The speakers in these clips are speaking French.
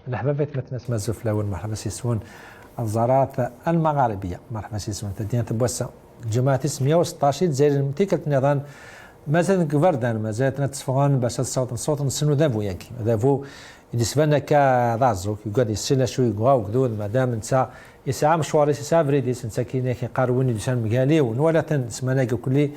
مرحبا بك مثل ما زوف الاول مرحبا سيسون الزارات المغاربيه مرحبا سيسون تدين تبوسا جماعه 116 زي متيكل نظام مازال كفردان مازال تصفغان باش صوت نسنو دافو ياكي دافو يدسبنا كضازو يقعد يسلا شوي غاو كدود مادام انت يسعى مشوار يسعى فريديس انت كاين كيقارون يدسان مقالي ولا تنسمنا كلي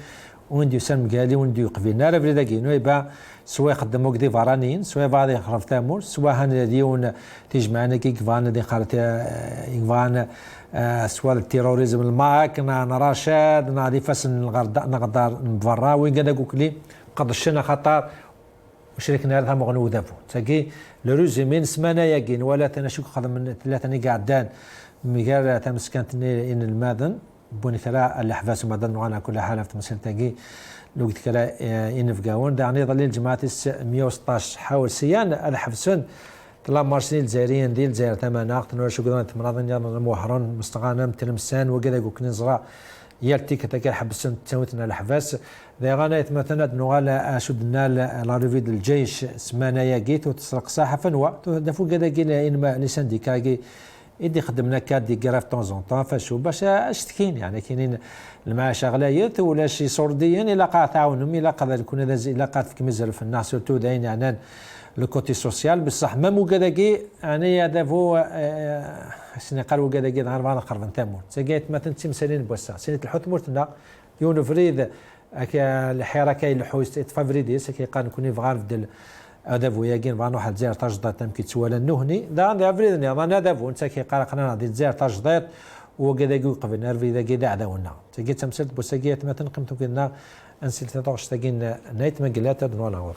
وندي يسان مقالي وندي يقفينا لا فريدا كينو يبا سواء يقدموا كدي فارانين سواء بعض يخرف تامور سواء هنا ديون تجمعنا كي كفان دي قالت يكفان سواء التيروريزم الماك نراشد نادي فاسن نقدر نبرا وين قال لك لي قد الشنا خطر وشركنا لها مغنو دافو تاكي لو ريزومي سمانه ياكين ولا تنشك خدم من ثلاثه ني قعدان ميغال تمسكنت ان الماذن بوني كلا الاحفاس مدن وانا كل حاله في تمثيل تاكي لو قلت كلا ينفقاون دعني ظل الجماعه 116 حاول سيان الحفسن كلا مارسيل زاريين ديال زير ثمانه قتنوا شو قدرنا تمرضن يا موحرون مستغانم تلمسان وكذا كنا نزرا يالتيك تاكي حبسن تسويتنا الحفاس ذا غانا مثلا نغال اشدنا لا ريفي ديال الجيش سمانه ياكيت وتسرق ساحه فنوا دافو كذا كاين انما لي سانديكاكي يدي خدمنا كادي كراف طون طون فاشو باش اشتكين يعني كاينين المعاش غلايات ولا شي صرديين الا قا تعاونهم الا قدر يكون هذا الا قات في مزر في الناس سورتو داين يعني لو كوتي سوسيال بصح مامو كذاكي يعني هذا هو سني قالوا كذاكي غير بانا قرب تامون تاكيت مثلا تمثالين بوسا سنه الحوت مرتنا يون فريد الحيره كاين الحوس تفافريديس كي قال نكون فغار ديال هذا فو ياكين فان واحد زير تجديد تم كيتسوال النهني دا افريد انا هذا فو انت كي قال قناه ديال زير تجديد وكذا قبل نرفي ذا كذا عداونا تجي تمثلت بوساكيات مثلا قمتوا كنا انسلت توش تاكين نايت مقلات دون اور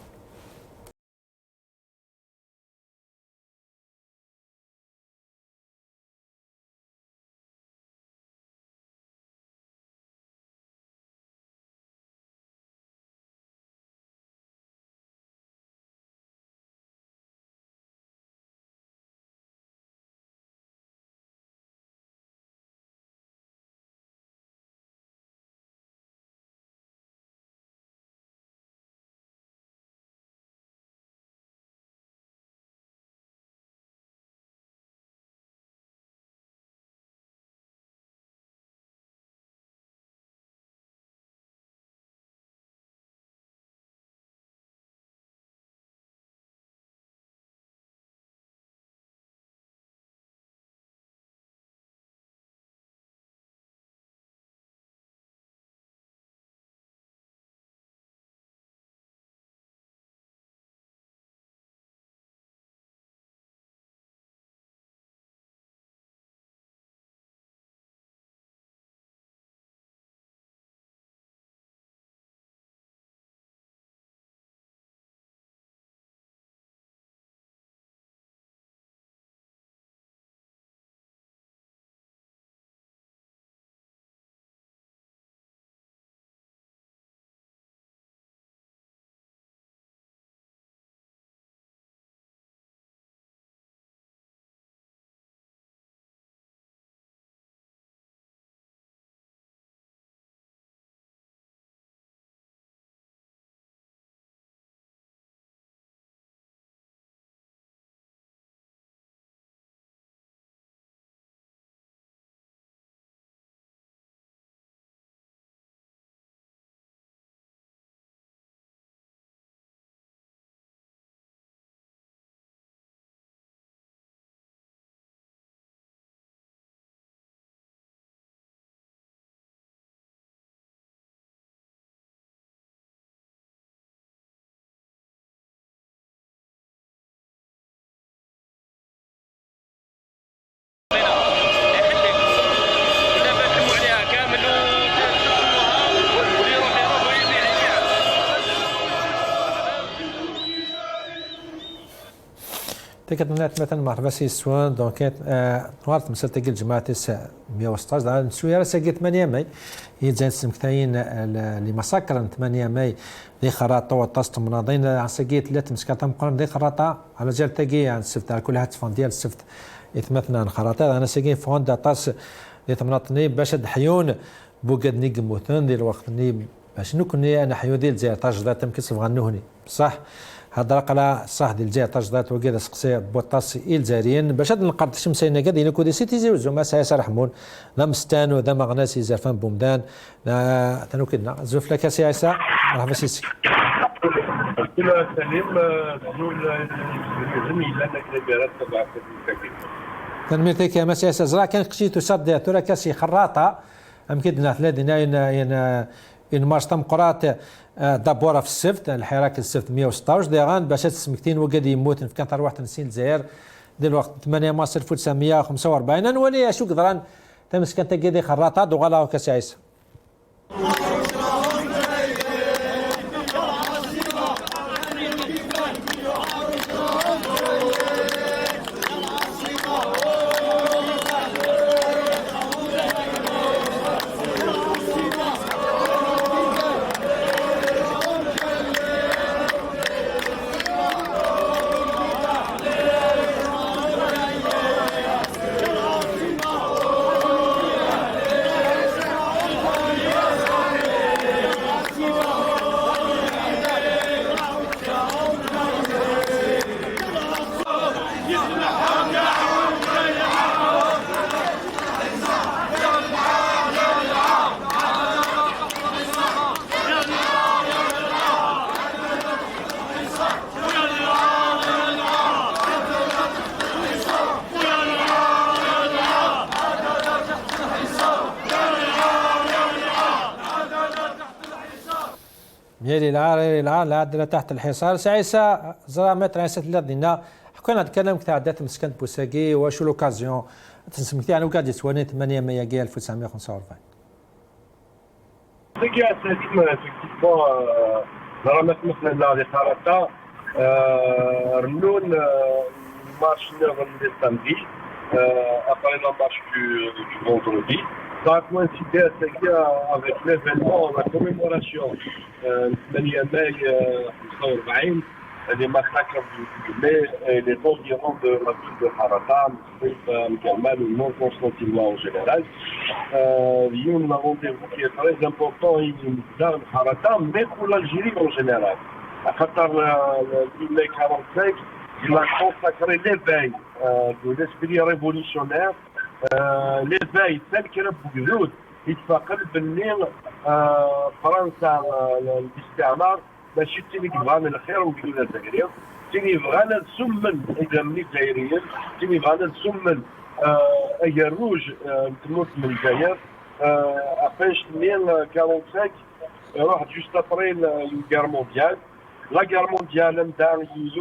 تكتمنات مثلا مرحبا سي سوان دونك نوارت مثلا تلقى الجماعه 116 نسوي راه ساقي 8 ماي هي زين سمكتاين اللي مساكر 8 ماي دي خراطه وطاست مناضين ساقي ثلاث مسكات مقارن دي خراطه على جال تاقي عن السفت على كل هات فون ديال السفت يتمثلنا خراطه انا ساقي فون داطاس اللي تمناطني باش دحيون بوقد نيق ديال الوقت باش نكوني انا حيو ديال زي طاج ذات تمكس غنوهني بصح هضرق على صح ديال الجزائر تجدات وكذا سقسي بوطاس الجزائريين باش هاد النقاط الشمسية قد ينكو دي سيتي زوج ما سايس رحمون لا مستان وذا مغناسي زرفان بومدان تنو كدنا زوف لك سي عيسى مرحبا سيسك كل سليم زول الى انك نبيرات تبع تنميتك يا مسي عيسى زرا كان قشيتو صد ترى كاسي خراطه ام كدنا ثلاثه إن مارش تم قرات دابورا في السبت الحراك السبت 116 ديغان باش تسمكتين وقد يموت في كانت واحد نسين الجزائر ديال الوقت 8 مارس 1945 انا ولي شو قدران تمسكن تقدي خراطه دوغالا كاس عيسى ميالي العار لا عندنا تحت الحصار سعيسى زرا متر عيسى الذين حكينا نتكلم كتعدات مسكن بوساكي واش لوكازيون تسمكتي على وقاعد يتواني 8 مايا 1945 تجي سليم effectivement نرى مثلا لا خارطة رنون مارش نوفل samedi après la marche du vendredi. Ça a coïncidé avec l'événement, la commémoration du 8 mai 1940, des massacres du mai et les environs de la ville de Harata, le non constantinois en général. Il y a un rendez-vous qui est très important dans Harata, mais pour l'Algérie en général. À Qatar, le mai 45, il a consacré l'éveil de l'esprit révolutionnaire, l'éveil tel que le بوجود يتفقد باللي فرنسا الاستعمار ماشي تيني بغانا الخير وبيقولنا الجزائريين تيني بغانا نسمن اذا من الجزائريين تيني بغانا نسمن اي الروج تموت من الجزائر اباش 1945 يروح جوست ابري الجير مونديال. La guerre mondiale, il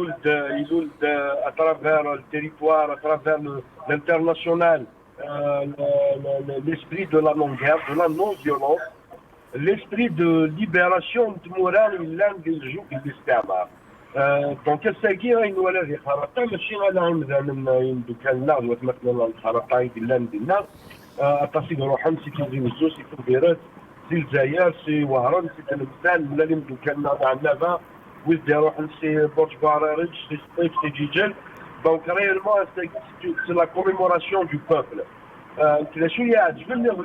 à travers le territoire, à travers l'international, l'esprit de la non-guerre, de la non-violence, l'esprit de libération de morale, il joue de l'islamar. Donc, c'est qui il nous a dit خرطة ماشي غنعمل من دوكالنا مثلا الخرطة يدلنا ديالنا اتصل روحهم سي كيزيمزو سي كبيرات سي الجزائر سي وهران سي تلمسان ولا اللي دوكالنا تاع النافا ويدي يروح لسي برج بارارج سي سطيف سي جيجل. دونك ريالمون سي لا كوميموراسيون دو بوبل. كذا شويه عجبني اللي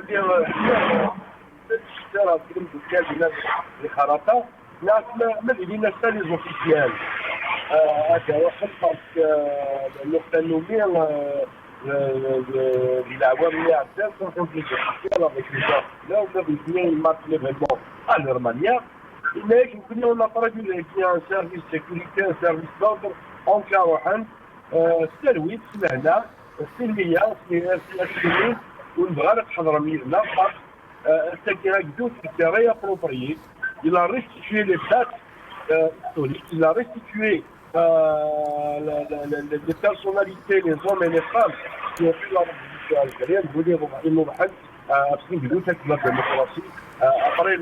الشارع كلمه دوكال ديال الخرطة ناس ما دينا حتى لي زوفيسيال هكا واحد باسكو النقطه النوميه للعوام اللي عندنا كنت لي زوفيسيال افيك لي جون لا ولا بيجي مارك ليفينمون على المانيا. هناك يمكن لنا رجل كاين سيرفيس سيكوريتي سيرفيس دوردر اونكا روحن السلويت سمعنا السلميه السلميه ونبغى نتحضر ميلنا فقط التكيرا دوت التيريا بروبريي. Il a restitué les dates historiques, il a restitué les personnalités, les hommes et les femmes qui ont fait la révolution algérienne. Vous dire, ils m'ont dit la démocratie après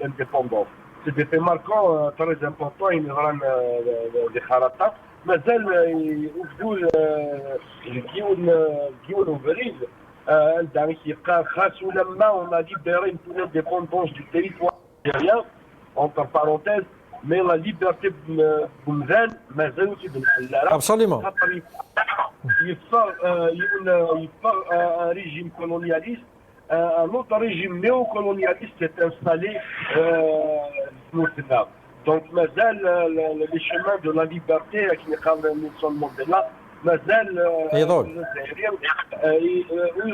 l'indépendance. C'est des faits marquants très importants. Il y a des kharatas. مازال يوجدوا الجيون وبريد عندنا كيبقى خاص ولما on a libéré une indépendance du territoire algérien entre parenthèses mais la liberté بمزان مازالوا تيبنحلها. Absolument. يفر un régime colonialiste, un autre régime néocolonialiste s'est installé دونك مازال لي شيمان دو لا ليبرتي كي قال نيلسون مانديلا مازال الجزائريين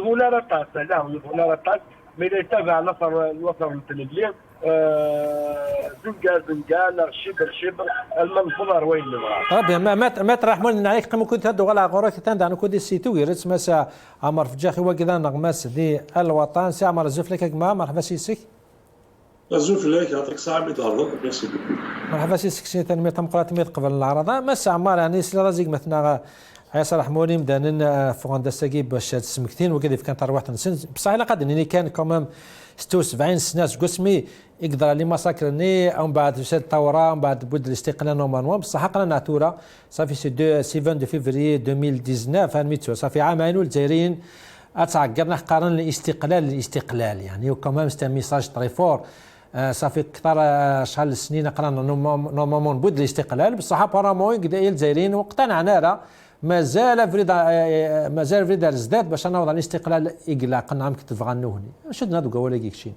ولا رطاس لا ولا رطاس مي لا يتابع الوطن التنمية زنقا شبر المنظر وين ربي ما ترحمون عليك كما كنت هادو غلا غورك تاند انا كودي سيتو يرت مسا عمر فجاخي وكذا نغمس دي الوطن سي عمر زفلك كما مرحبا سيسك زفلك يعطيك الصحه ميتهضر ميرسي مرحبا سيسك سي تنميه ديمقراطيه قبل العرض مسا عمر يعني سي رازيك مثلا عيسى رحموني مدانن فوغندا ساكي باش تسمكتين وكذا كانت ارواح نسن بصح الا قد اني كان كمان 76 سنه قسمي يقدر لي مساكرني او من بعد شاد الثوره من بعد بود الاستقلال نورمالمون بصح حقنا ناتورا صافي سي 20 دو فيفري 2019 ميتو صافي عامين والجزائريين اتعقرنا قارن الاستقلال يعني وكمان ستا ميساج طري فور صافي اكثر شحال السنين قرانا نورمالمون بود الاستقلال بصح بارامون يقدر الجزائريين واقتنعنا راه مازال فريدا ازداد باش نوضع الاستقلال اقلاق نعم كنت تفغنوهني شدنا هذوك ولا كيكشين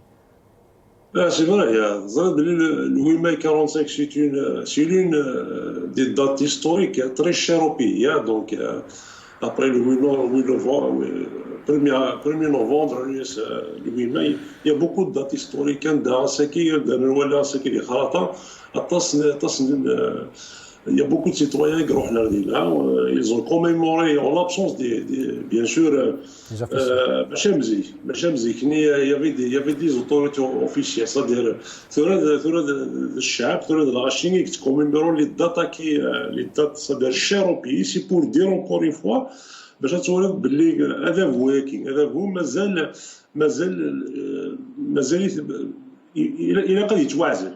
c'est vrai, le 8 mai 45, c'est l'une des dates historiques très chères au pays. Donc, après le 1er novembre, le 8 mai, il y a beaucoup de dates historiques. Il y a beaucoup de citoyens qui ont ils ont commémoré en l'absence bien sûr il y avait des autorités officielles, c'est-à-dire le qui commémorent les dates c'est-à-dire chères au pays. C'est pour dire encore une fois باش تقول باللي هذا هو هذا هو مازال إلا قد يتواعزل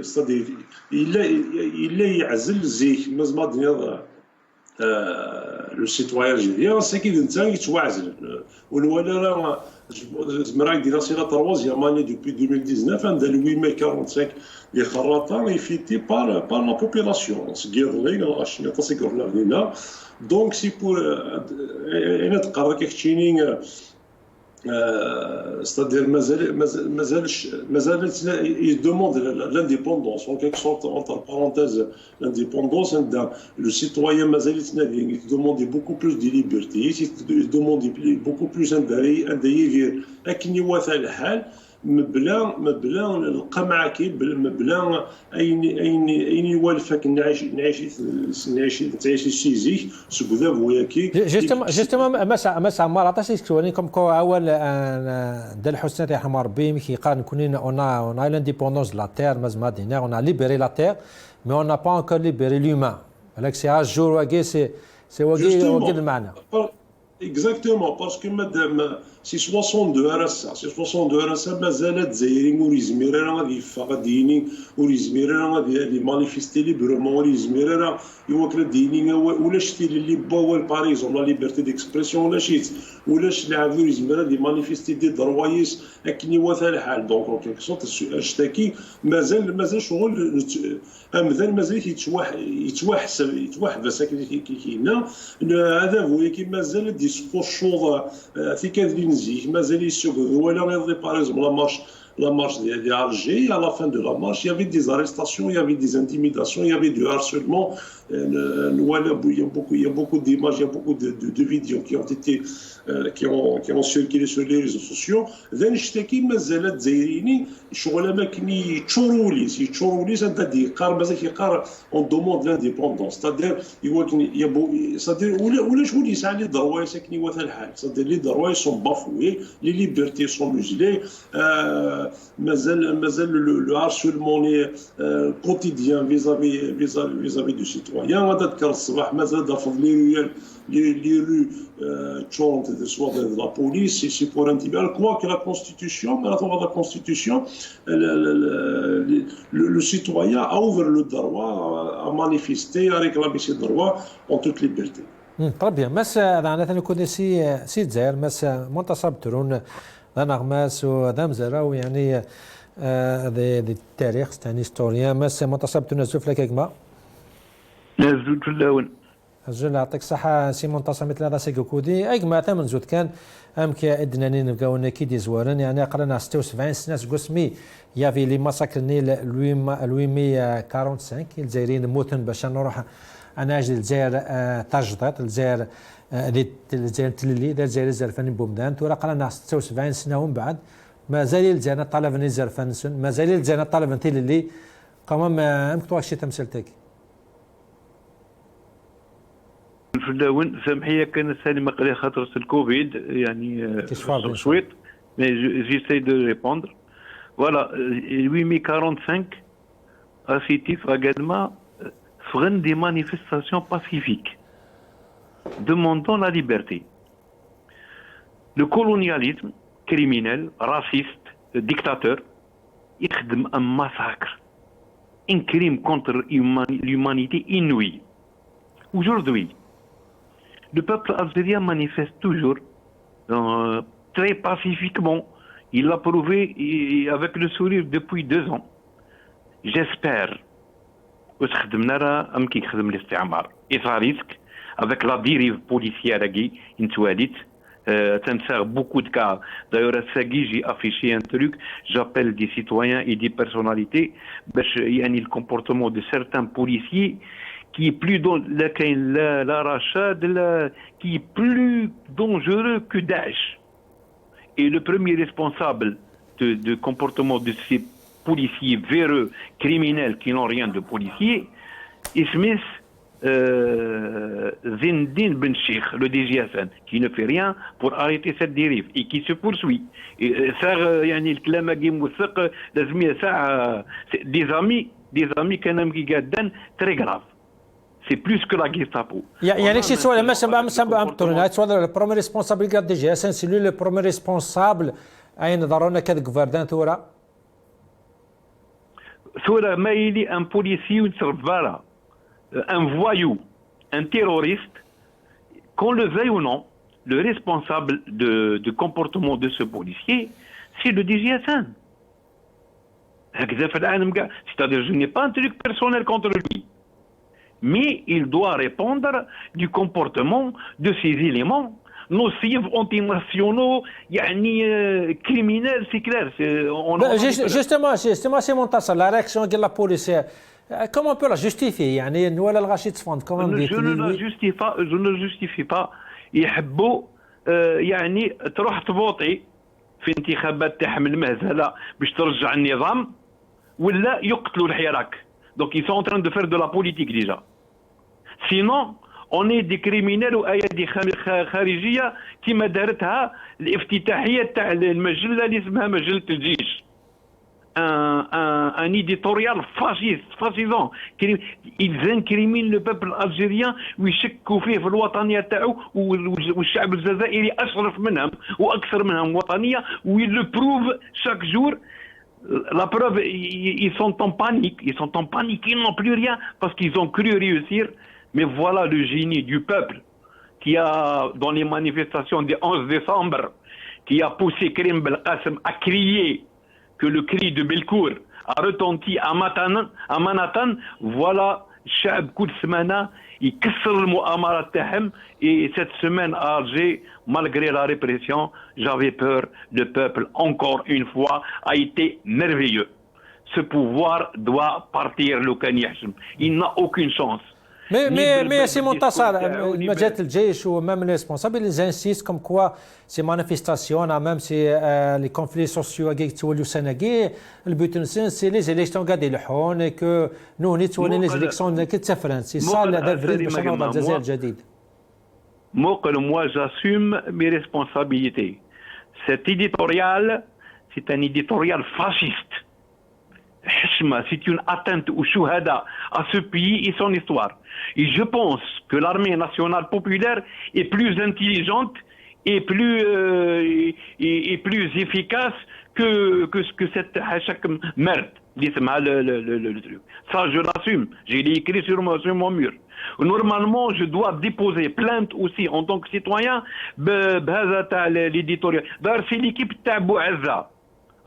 صديق إلا يعزل زيك مازال دنيا لو سيتويان الجزائري ساكيد إنسان يتواعزل والولا راه زمراك ديال سي لا تروازيام اني دوبي 2019 عندها لو 8 ماي 45 اللي خراطه لي فيتي بار لا بوبولاسيون سكيرلي غاشني تسكر لنا دونك سي بور انا تقرا كيتشينين c'est-à-dire il demande l'indépendance en quelque sorte entre parenthèses l'indépendance le citoyen il demande beaucoup plus de liberté il demande beaucoup plus مبلا القمع مبلا اين يوالفك نعيش سيزيك سكذا وياكي جوستومون مسا عمار عطاش يسكتوني كوم كو اول دال حسن رحم ربي كي قال كونين اون لانديبوندونس لا تير مازال دينا اون ليبري لا تير مي اون با انكور ليبري لومان بالك سي ا جور واكي سي واكي المعنى Exactement, parce que madame, c'est 62 RSA, c'est 62 RSA, مازالت زايرين وريزمير راه غادي يفقديني وريزمير راه غادي مانيفيستي ليبرمون وريزمير راه يوكل ديني ولا شتي اللي باول باريزون لا ليبرتي ديكسبرسيون ولا شيت ولا لعبوا ريزمير دي مانيفيستي دي دروايس اكني واثا الحال دونك اون كيك سورت اشتكي مازال شغل امثال مازال يتوحبس كينا هذا هو كي مازال ديسكور شوض في كادرين زيك مازال يسوق ولا غير باريزون la marche d'Alger. À la fin de la marche, il y avait des arrestations, il y avait des intimidations, il y avait du harcèlement. Il y a beaucoup d'images, il y a beaucoup de vidéos qui ont circulé sur les réseaux sociaux. ذن اشتكي مازالت زايريني شغل ما كني يتشورولي c'est-à-dire قار مازال كيقار on demande l'indépendance c'est-à-dire c'est-à-dire ولا شغل يسعى لي ضرواي ساكني واثا الحال c'est-à-dire لي ضرواي sont bafoués les libertés sont muselées مازال le harcèlement quotidien vis-à-vis du citoyen هذا تذكر الصباح مازال دافض les rues chantent de soit de la police c'est pour intimider quoi que la constitution la constitution le citoyen a ouvert le droit à manifester à réclamer ses droits en toute liberté. Très bien. Merci أنا كنت سي الجزائر مس منتصب ترون نغماس ودمزرة ويعني التاريخ ستاني ستوريان مس منتصب تنزف لك كما نزول في اللون خجل يعطيك الصحة سي منتصر مثل هذا سيكوكودي أي ما من زود كان كي أدناني نبقاو نكيدي زوارن يعني قرنا 76 سنة قسمي يافي لي ماساكرني لويمي 45 الجزائريين موتن باش نروح أنا أجل الجزائر تجديد الجزائر الجزائر تللي الجزائر زرفاني بومدان تورا قرنا 76 سنة ومن بعد ما زال الجزائر طالب نزرفان سن ما زال الجزائر طالب تللي قام ما أمكتوا شي تمثيلتك الفلاون سامحيه كان سالمه قليل خاطر الكوفيد يعني شويط مي جيساي دو ريبوندر فوالا 845 a cité également des manifestations pacifiques demandant la liberté. Le colonialisme criminel, raciste, dictateur, يخدم un massacre, un crime contre l'humanité inouï. Aujourd'hui, le peuple algérien manifeste toujours très pacifiquement. Il l'a prouvé avec le sourire depuis 2 ans. J'espère que avec la dérive policière qui تنسى beaucoup de cas. D'ailleurs, à Sagui, j'ai affiché un truc. J'appelle des citoyens et des personnalités. Il y a le comportement de certains policiers qui est plus qui est plus dangereux que Daesh. Et le premier responsable de comportement de ces policiers véreux, criminels, qui n'ont rien de policiers, Ismis Zindine Ben Sheikh, le DGSN, qui ne fait rien pour arrêter cette dérive et qui se poursuit. Et ça, des amis qui gagnent très grave. C'est plus que la Gestapo. يعني شي سؤال ما سمعتوا سؤال البرومي ريسبونسابل كاع دي جي اس ان سي لو برومي ريسبونسابل اين ضرونا كذا غفردان ثورة مايلي ان بوليسي وتسرفالا un voyou, un terroriste, qu'on le veuille ou non, le responsable de comportement de ce policier, c'est le DGSN. C'est-à-dire, je n'ai pas un truc personnel contre lui. Mais il doit répondre du comportement de ces éléments nocifs, antinationaux, criminels, c'est clair. Justement, c'est mon tas, la réaction de la police. Comment on peut la justifier يعني ولا الغاشي تفوند كومون je ne justifie pas يحبوا يعني تروح تبوطي في انتخابات تحمل مهزله باش ترجع النظام ولا يقتلوا الحراك donc ils sont en train de faire de la politique déjà sinon on est des criminels وايادي خارجيه كما دارتها الافتتاحيه تاع المجله اللي اسمها مجله الجيش un éditorial fascisant. Ils incriminent le peuple algérien ويشكوا فيه في الوطنية تاعو والشعب الجزائري أشرف منهم وأكثر منهم وطنية وils le prouvent chaque jour. La preuve, ils sont en panique. Ils n'ont plus rien parce qu'ils ont cru réussir. Mais voilà le génie du peuple qui a, dans les manifestations du 11 décembre, qui a poussé Karim Belkacem à crier que le cri de Belcourt a retenti à Manhattan, voilà, Chab Koud Semana, il casse le Mu'amarat Tahem, et cette semaine à Alger, malgré la répression, j'avais peur, le peuple, encore une fois, a été merveilleux. Ce pouvoir doit partir, le Kanyachem. Il n'a aucune chance. Mais c'est mon tassar, le Djeish ou même les responsables, ils insistent comme quoi ces manifestations, même si les conflits sociaux le but c'est les élections et que nous on les élections c'est ça la vraie moi j'assume mes responsabilités. Cet éditorial, c'est un éditorial fasciste. C'est une atteinte au Chouhada, à ce pays et son histoire. Et je pense que l'armée nationale populaire est plus intelligente et plus efficace que cette merde. Le truc. Ça, je l'assume. J'ai écrit sur mon mur. Normalement, je dois déposer plainte aussi en tant que citoyen. L'éditorial. D'ailleurs, c'est l'équipe Tabou Azza.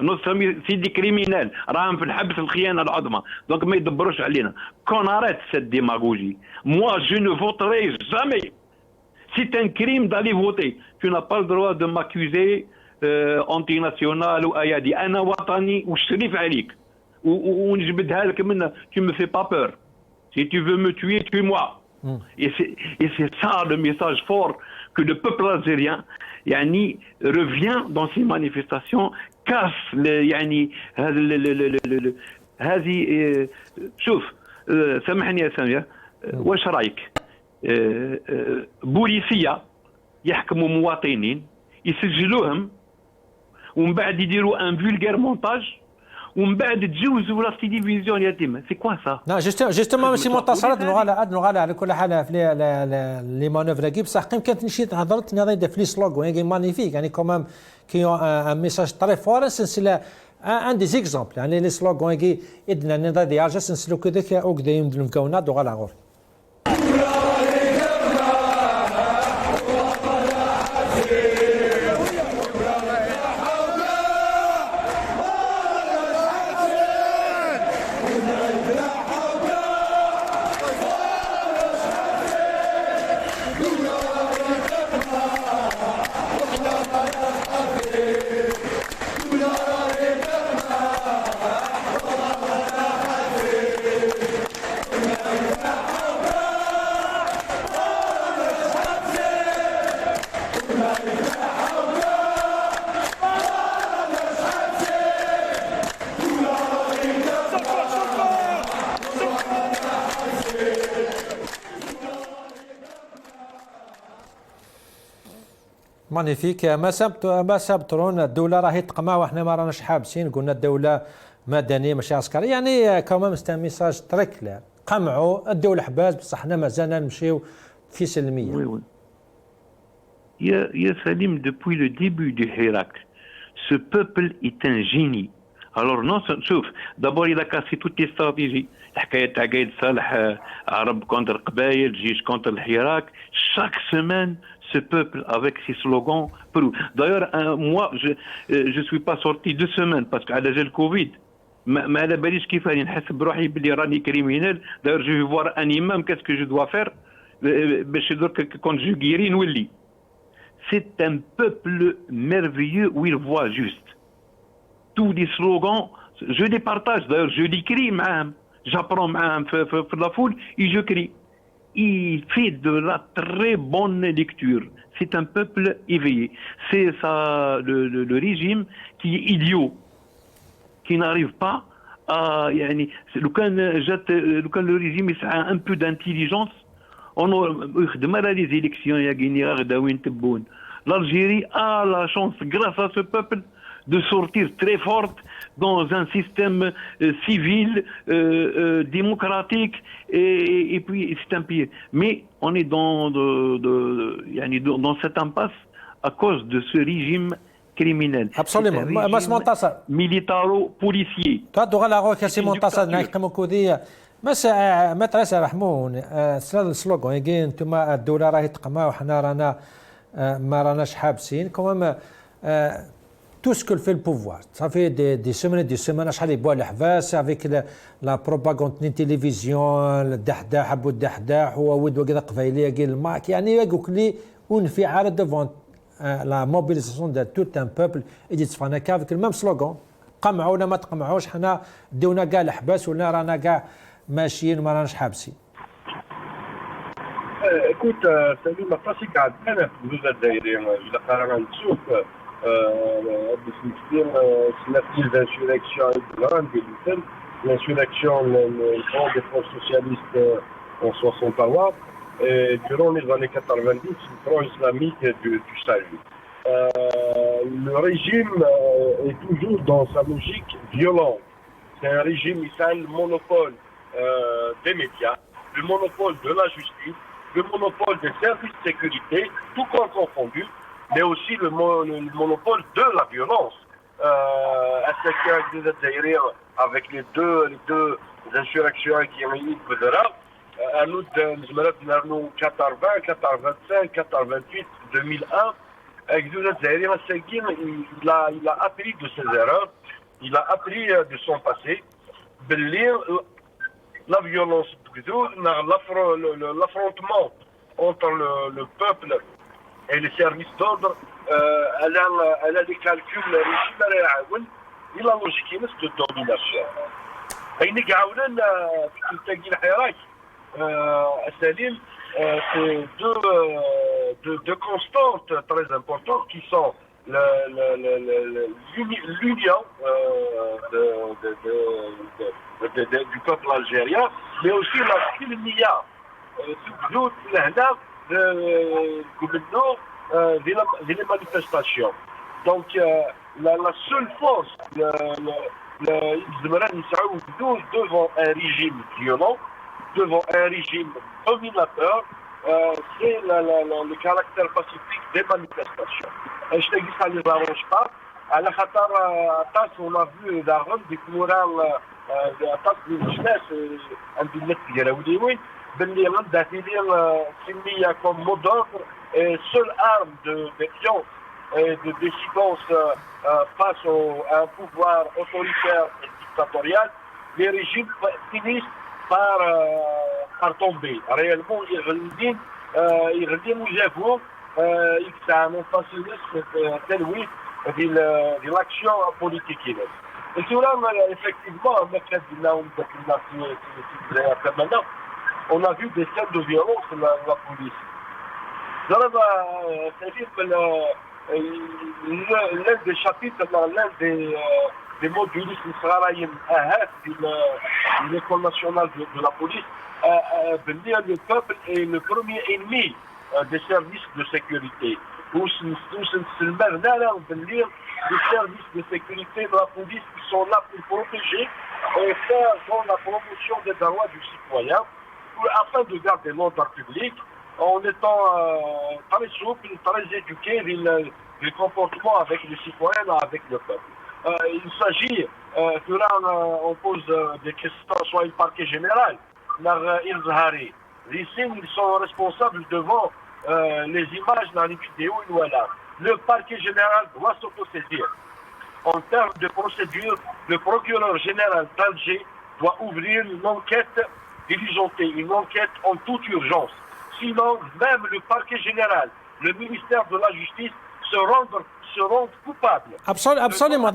نص سيدي كريمينال راهم في الحبس الخيانه العظمى دونك ما يدبروش علينا كون اريت سيت ديماغوجي موا جو نو فوتري جامي سي ان كريم دالي فوتي تو نا با الدروا دو ماكوزي انتي ناسيونال وايادي انا وطني والشريف عليك ونجبدها لك منه tu me fais pas peur si tu veux me tuer tue-moi et c'est ça le message fort que le peuple algérien يعني revient dans ces manifestations casse يعني هذه شوف سامحني يا سامية واش رايك بوليسية يحكموا مواطنين يسجلوهم ومن بعد يديروا ان فولغير مونتاج ومن بعد تجوزوا لا تيليفزيون يتم سي كوا سا لا جوستومون ماشي منتصرات نغالى على كل حال في لي مانوفر كي بصح كانت نشيط هضرت نضيد في لي سلوغون يعني مانيفيك يعني كومام كي ان ميساج تري فور سنسلا ان دي زيكزامبل يعني لي سلوغون كي ادنا نضيد يارجا سنسلو كذاك او كدا يمدن مكونا دوغالا غور مانيفيك ما سبترون الدوله راهي تقمع وحنا ما راناش حابسين قلنا الدوله مدنيه ماشي عسكريه يعني كمان ستا ميساج تري كلير قمعوا الدوله حباس بصح حنا مازالنا نمشيو في سلميه. Oui, oui. يا سليم depuis le début du Hirak ce peuple est un génie. Alors non شوف d'abord il a cassé toutes les stratégies الحكايه تاع قايد صالح عرب كونتر قبايل جيش كونتر الحراك chaque semaine ce peuple avec ses slogans. D'ailleurs, moi, je suis pas sorti 2 semaines parce qu'à l'âge le Covid, ما على باليش كيف راني نحس بروحي بلي راني كريمينال. D'ailleurs, je vais voir un imam, qu'est-ce que je dois faire باش درك quand je guéris نولي. C'est un peuple merveilleux où il voit juste. Tous les slogans, je les partage. D'ailleurs, je l'écris معاهم. J'apprends معاهم في la foule et je crie. Il fait de la très bonne lecture. C'est un peuple éveillé. C'est ça le régime qui est idiot, qui n'arrive pas à... يعني لو كان le régime يسعى un peu d'intelligence يخدم على les élections يا غيني غدا وين تبون. L'Algérie a la chance grâce à ce peuple de sortir très forte dans un système civil, démocratique, et puis c'est un pays. Mais on est dans cette impasse à cause de ce régime criminel. Absolument. Militaro-policier. تدخل على روك سي منتصر نحكموا كودية ما ترى رحمون السلوغون يجي انتم الدولة راهي تقمع وحنا رانا ما راناش حابسين كمان tout ce que fait le pouvoir. Ça fait des semaines, شحال يبوا الحباس avec la propagande de télévision الدحداح ابو الدحداح هو ود وكذا قبايليه قال الماك يعني يقول لي انفعال devant la mobilisation de tout un peuple يجي تصفانا avec le même slogan قمعوا ولا ما تقمعوش حنا ديونا كاع الحباس ولا رانا كاع ماشيين وما راناش حابسين. Écoute, salut, ma place est à peine vous êtes derrière. Je l'ai carrément nشوف les insurrections l'insurrection des forces socialistes en 63 et durant les années 90 le front islamique du salut. Le régime est toujours dans sa logique violente. C'est un régime qui a le monopole des médias, le monopole de la justice, le monopole des services de sécurité, tout corps confondu, mais aussi le monopole de la violence. Avec les deux insurrections qui ont eu à nous, 80, 85, 88, 2001, il a appris de ses erreurs, il a appris de son passé. La violence, l'affrontement entre le peuple et les services d'ordre, elle a des calculs régionaux, il a logique de domination. بينك عاونا في تلاقي الحراك السليم c'est deux constantes très importantes qui sont l'union du peuple algérien, mais aussi la silmia des manifestations. Donc la seule force devant un régime violent, devant un régime dominateur, c'est le caractère pacifique des manifestations. Et je te dis ça ne les arrange pas. À la Qatar, on a vu des courants de jeunesse, un peu comme mot d'ordre et seule arme de défiance et de dissidence face à un pouvoir autoritaire et dictatorial, les régimes finissent par tomber. Réellement, ils reviennent au Japon, c'est un fascinisme tel oui de l'action politique. Et cela, effectivement, on a vu des scènes de violence de la police. L'un des chapitres, l'un des modules de l'école nationale de la police, le peuple est le premier ennemi des services de sécurité. Les services de sécurité de la police qui sont là pour protéger et faire la promotion des droits du citoyen afin de garder l'ordre public en étant très souple, très éduqué du comportement avec les citoyens, avec le peuple. Il s'agit, on pose des questions soit le parquet général, les signes ils sont responsables devant les images dans les vidéos. Le parquet général doit s'autosaisir. En termes de procédure, le procureur général d'Alger doit ouvrir une enquête diligentée, une enquête en toute urgence. Sinon, même le parquet général, le ministère de la Justice se rendent coupables. Absolument.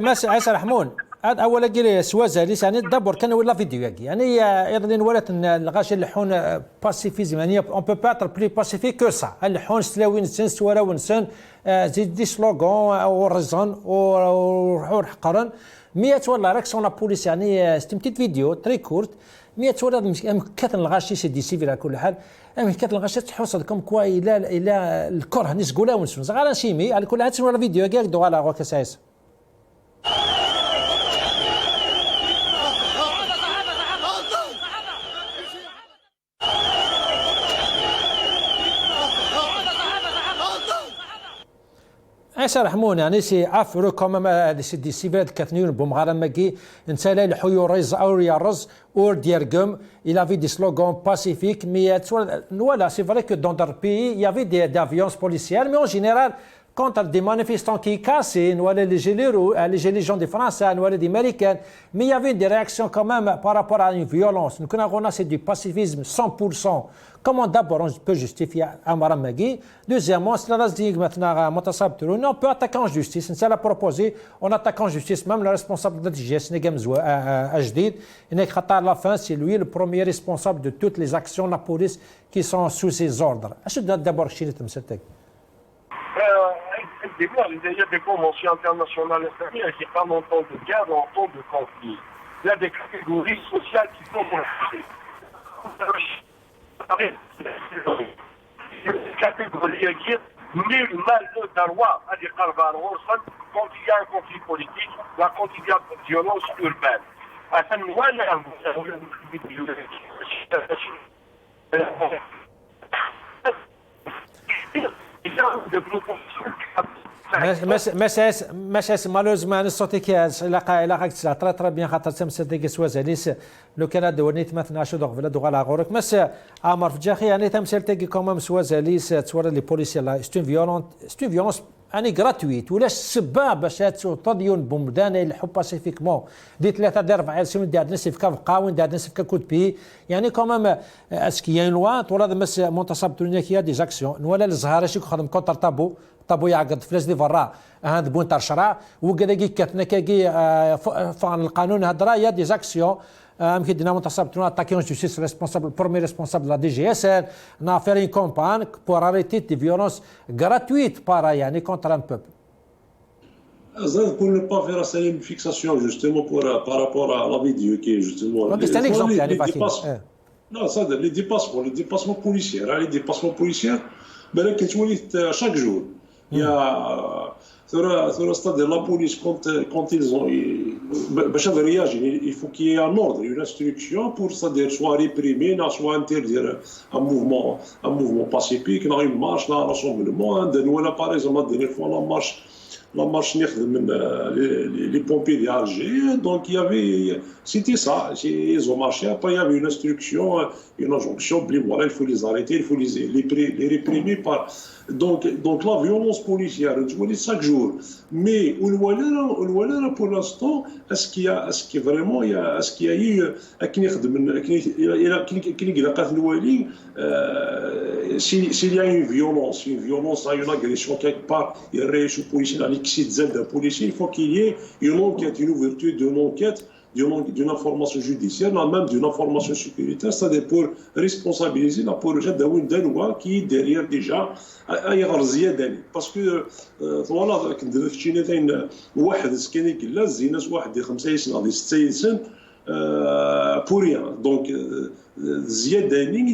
مس عيسى رحمون هذا أول قيل سوازاليس يعني دبر كان ولا فيديو يعني أيضا ولات الغاشي اللحون باسيفيزم يعني on peut pas être plus pacifique que ça اللحون سلاوين سن سوارا ونسن زيد دي سلوغون أو رزون أو حقرن 100 ولا راكسون لا بوليس يعني استمتيت فيديو تري كورت 100 ولا مكثن الغاشي سي دي سيفيل على كل حال مكثن الغاشي تحوصل كم كوا الى الكره نسقولا ونسون غير نشيمي على كل حال ولا فيديو كاع دو على غوكا سايس عيسى رحمون يعني سي عفرو كومام سي دي سيفيل كاثنيون بومغارا ماكي نسالا الحيو ريز او يارز اور ديرغم il avait des slogans pacifiques mais voilà c'est vrai que dans d'autres pays il y avait des avions policiers mais en général quand des manifestants qui cassaient les gilets jaunes des Français des Américains mais il y avait des réactions quand même par rapport à une violence nous connaissons c'est du pacifisme 100%. Comment d'abord on peut justifier Amara Magui? Deuxièmement, c'est la dit maintenant on peut attaquer en justice. C'est la proposé. On attaque en justice même le responsable de la DGS, Negamzoua Ajdid. Et à la fin, c'est lui le premier responsable de toutes les actions de la police qui sont sous ses ordres. Est-ce que d'abord Chine est il y a des conventions internationales qui parlent en temps de guerre, en temps de conflit. Il y a des catégories sociales qui sont considérées. Catégorie qui nul mal de droit à dire quand il y a un conflit politique, quand il y a une violence urbaine. À ce moment-là, il y a des propositions ماشي مالوزمون الصوتيك لا غاكتسلا ترى بيان خاطر تمسل ديك سوازاليس لو كان دونيت مثلا شو دوغ بلا دوغ لا غورك مس عمر في جاخي يعني تمسل تيكي كومام سوازاليس تصور لي بوليسي لا ستون فيولونس يعني غراتويت ولا السباب باش تضيون بومدان يلحو باسيفيكمون دي 3 دي 4 سنين دار ناس في قاون دار ناس في كود بي يعني كومام اسكي لوا طول هذا مس منتصب تونيا كي دي زاكسيون ولا الزهاره شي خدم كونتر طابو يعقد فلاش دي فرا هاد بون تاع شرع وكذا كاتنا كي فان القانون هضره يا دي زاكسيون يمكن دينا منتصب تونيا اتاكيون جوستيس ريسبونسابل برومي ريسبونسابل لا دي جي اس نا فير ان كومبان بور اريتي دي فيولونس غراتويت بارا يعني كونتر ان بوبل pour ne pas faire une fixation justement par rapport à la vidéo qui est justement c'est un exemple non ça les dépassements policiers ben chaque jour il y a c'est-à-dire la police quand ils ont il faut qu'il y ait un ordre, une instruction pour c'est-à-dire soit réprimer, soit interdire un mouvement pacifique, une marche, un rassemblement, par exemple la dernière fois la marche les pompiers d'Alger, donc il y avait c'était ça, ils ont marché, après il y avait une instruction, une injonction, voilà, il faut les arrêter, il faut les réprimer par donc la violence policière, tu vois, chaque jour. Mais pour l'instant, est-ce qu'il y a eu s'il y a une violence, une agression quelque part, il y a un policier, d'un policier, il faut qu'il y ait une enquête, une ouverture d'une enquête, d'une information judiciaire, même d'une information sécuritaire, c'est-à-dire pour responsabiliser la police d'un loi qui est derrière déjà أي غرزية داني باسكو فوالا كندير في شي نتاين واحد سكاني كلا زينات واحد 5 سنين غادي 6 سنين بوريان دونك زياداني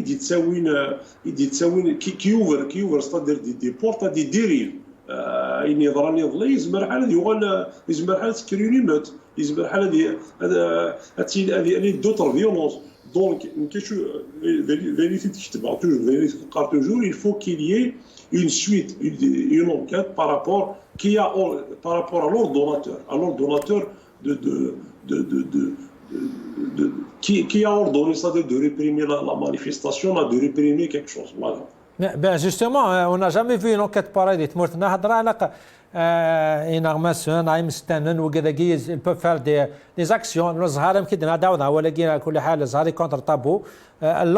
يدي تساوين كيوفر ستادير دي بورت دي ديريف إني ضراني ضلي يزمر حال يوغال يزمر حال تكريوني مات يزمر حال هذه دوتر فيولونس donc vérité toujours il faut qu'il y ait une suite une enquête par rapport à l'ordonnateur qui a ordonné ça de réprimer la manifestation de réprimer quelque chose voilà. Ben justement, on n'a jamais vu une enquête pareille. Ils peuvent faire des actions. Le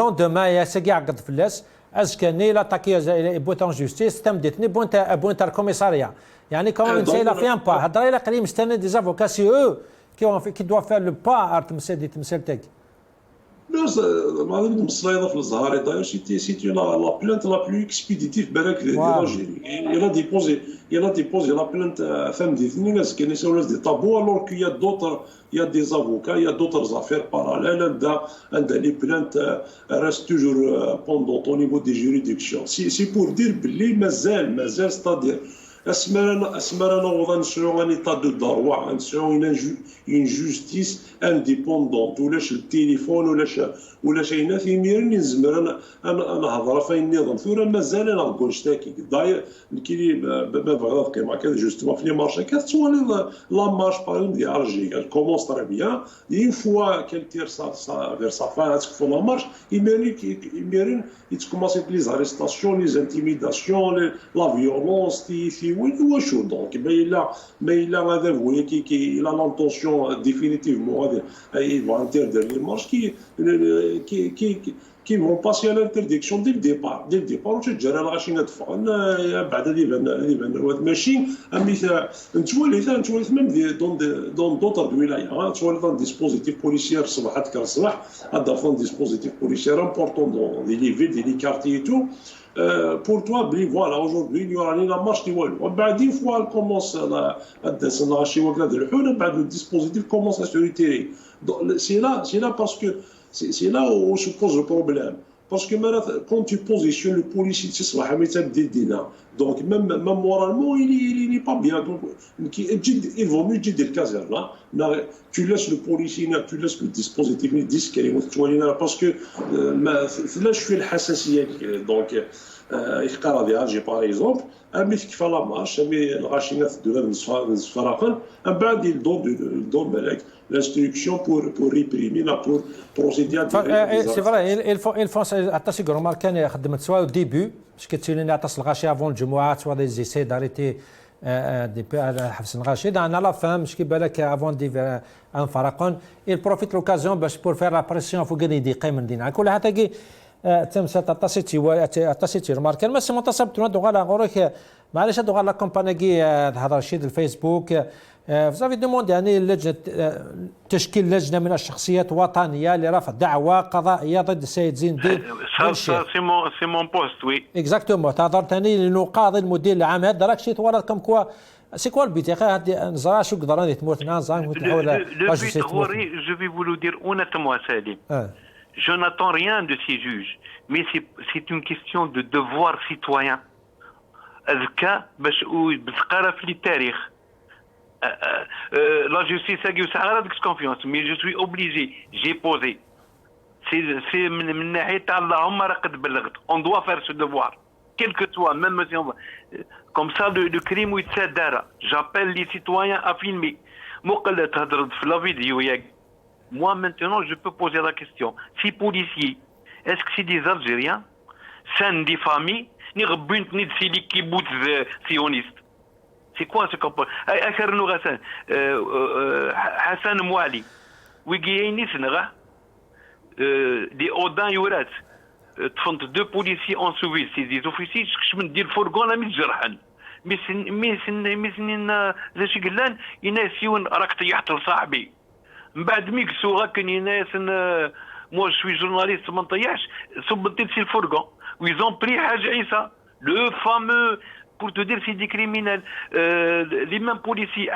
lendemain, il y a ce qui a fait est-ce que ni l'attaqué est en justice, تم ديتني بوينت الكوميساريا. يعني كمان c'est la fin pas. هذا إلا قليل مستني des avocats c'est eux qui doivent faire le pas à تمثيل تك. معلم الصلايده في الزهاري داير سيتي لا بلانت لا بلو اكسبيديتيف بالك ديالجيري يلا ديبوزي لا بلانت فام دي ناس كينيسيو ناس دي طابو الوغ كي يا دوتر يا دي افوكا يا دوتر زافير باراليل عندها لي بلانت راست توجور بوندون او نيفو دي جوريديكسيون سي بور دير بلي مازال ستادير اسمرنا وضع نسعو ان ايطا دو دروع نسعو اون جوستيس انديبوندونت ولاش التليفون ولاش اين في ميرن نزمر انا هضره في النظام ثورا مازال انا نقول نشتاكي داير كي ما بغا كيما كان جوستومون في لي مارشي كتصور لا مارش باغ ديال ارجي كومونس تري بيان اون فوا كال تير سا فير سا فان تكفو لا مارش يميرن يتكوماسي لي زاريستاسيون لي زانتيميداسيون لا فيولونس في وين واش دونك ما الا هذا هو كي لا لانتونسيون ديفينيتيفمون هذا اي فوا انتردير لي مارش qui vont passer à l'interdiction dès le départ وتجرى الغاشي ندفع بعد هذه بان ماشي مثال نتولي ميم دون دوطر ولايه تولي دون ديسبوزيتيف بوليسيير الصباح تكر الصباح هذا فون ديسبوزيتيف بوليسيير امبورطون دون دي لي فيل دي كارتي تو pour toi voilà aujourd'hui il y aura la marche du والو وبعد une fois elle commence الدس الغاشي وكذا الحول بعد le dispositif commence à se retirer c'est là parce que c'est là où se pose le problème. Parce que quand tu positionnes le policier, donc même moralement, il n'est pas bien. Donc, il vaut mieux dire le caserne. Tu laisses le policier, tu laisses le dispositif disque, parce que là, je suis le hassassier. Donc, يحقر ديال الجي باغ اكزومبل امي كيف لا مارش امي الغاشينات الدولار نصفراقن من بعد دون بالك l'instruction pour réprimer pour procéder à c'est vrai il faut attention Omar كان خدمت سواء au début باش كتسوليني عطاس الغاشي avant الجمعات سواء des essais d'arrêter حبس الغاشي انا لا فهم مش كيبان لك افون دي انفرقون il profite l'occasion باش pour faire la pression فوق يدي قيم دينا كل حتى تمسا تاسيتي رماركان ما سي منتصب تنا دوغالا غورك معليش دوغالا لا كومباني هذا الشيء الفيسبوك فزافي دوموندي يعني لجنه تشكيل لجنه من الشخصيات الوطنيه لرفع دعوى قضائيه ضد السيد زين الدين سي مون بوست وي اكزاكتومون تهضر ثاني لنقاضي المدير العام هذا راك شي توالد كم كوا سي كوا البيت يا اخي هاد نزرع شو قدراني تموت نزرع نحاول je vais vous le dire honnêtement Salim. Je n'attends rien de ces juges, mais c'est une question de devoir citoyen. الذكاء باش بتقرا في التاريخ. La justice a eu confiance, mais je suis obligé, j'ai posé. C'est من ناحية اللهم رقد بلغت. On doit faire ce devoir, quel que soit, même si on va. Comme ça, le crime où il s'adara. J'appelle les citoyens à filmer. مقلة تهضر في la vidéo ياك. Moi, maintenant, je peux poser la question. Ces policiers, est-ce que c'est des Algériens? C'est des familles? Ni Rabbunt, ni des kibbutz sionistes? C'est quoi ce comportement? Akhar nous Hassan Mouali. Wigiyeni Senra. Des Odin Yourat. 32 policiers en Suisse. C'est des officiers. Je me dis, le fourgon a mis Jarhan. Mais c'est قلان يناسيون راك طيحت لصاحبي من بعد ميكسو غاكني ناس مو شوي جورناليست ما نطيحش صبت سي الفرقون ويزون بري حاج عيسى لو فامو pour te dire c'est des criminels les mêmes policiers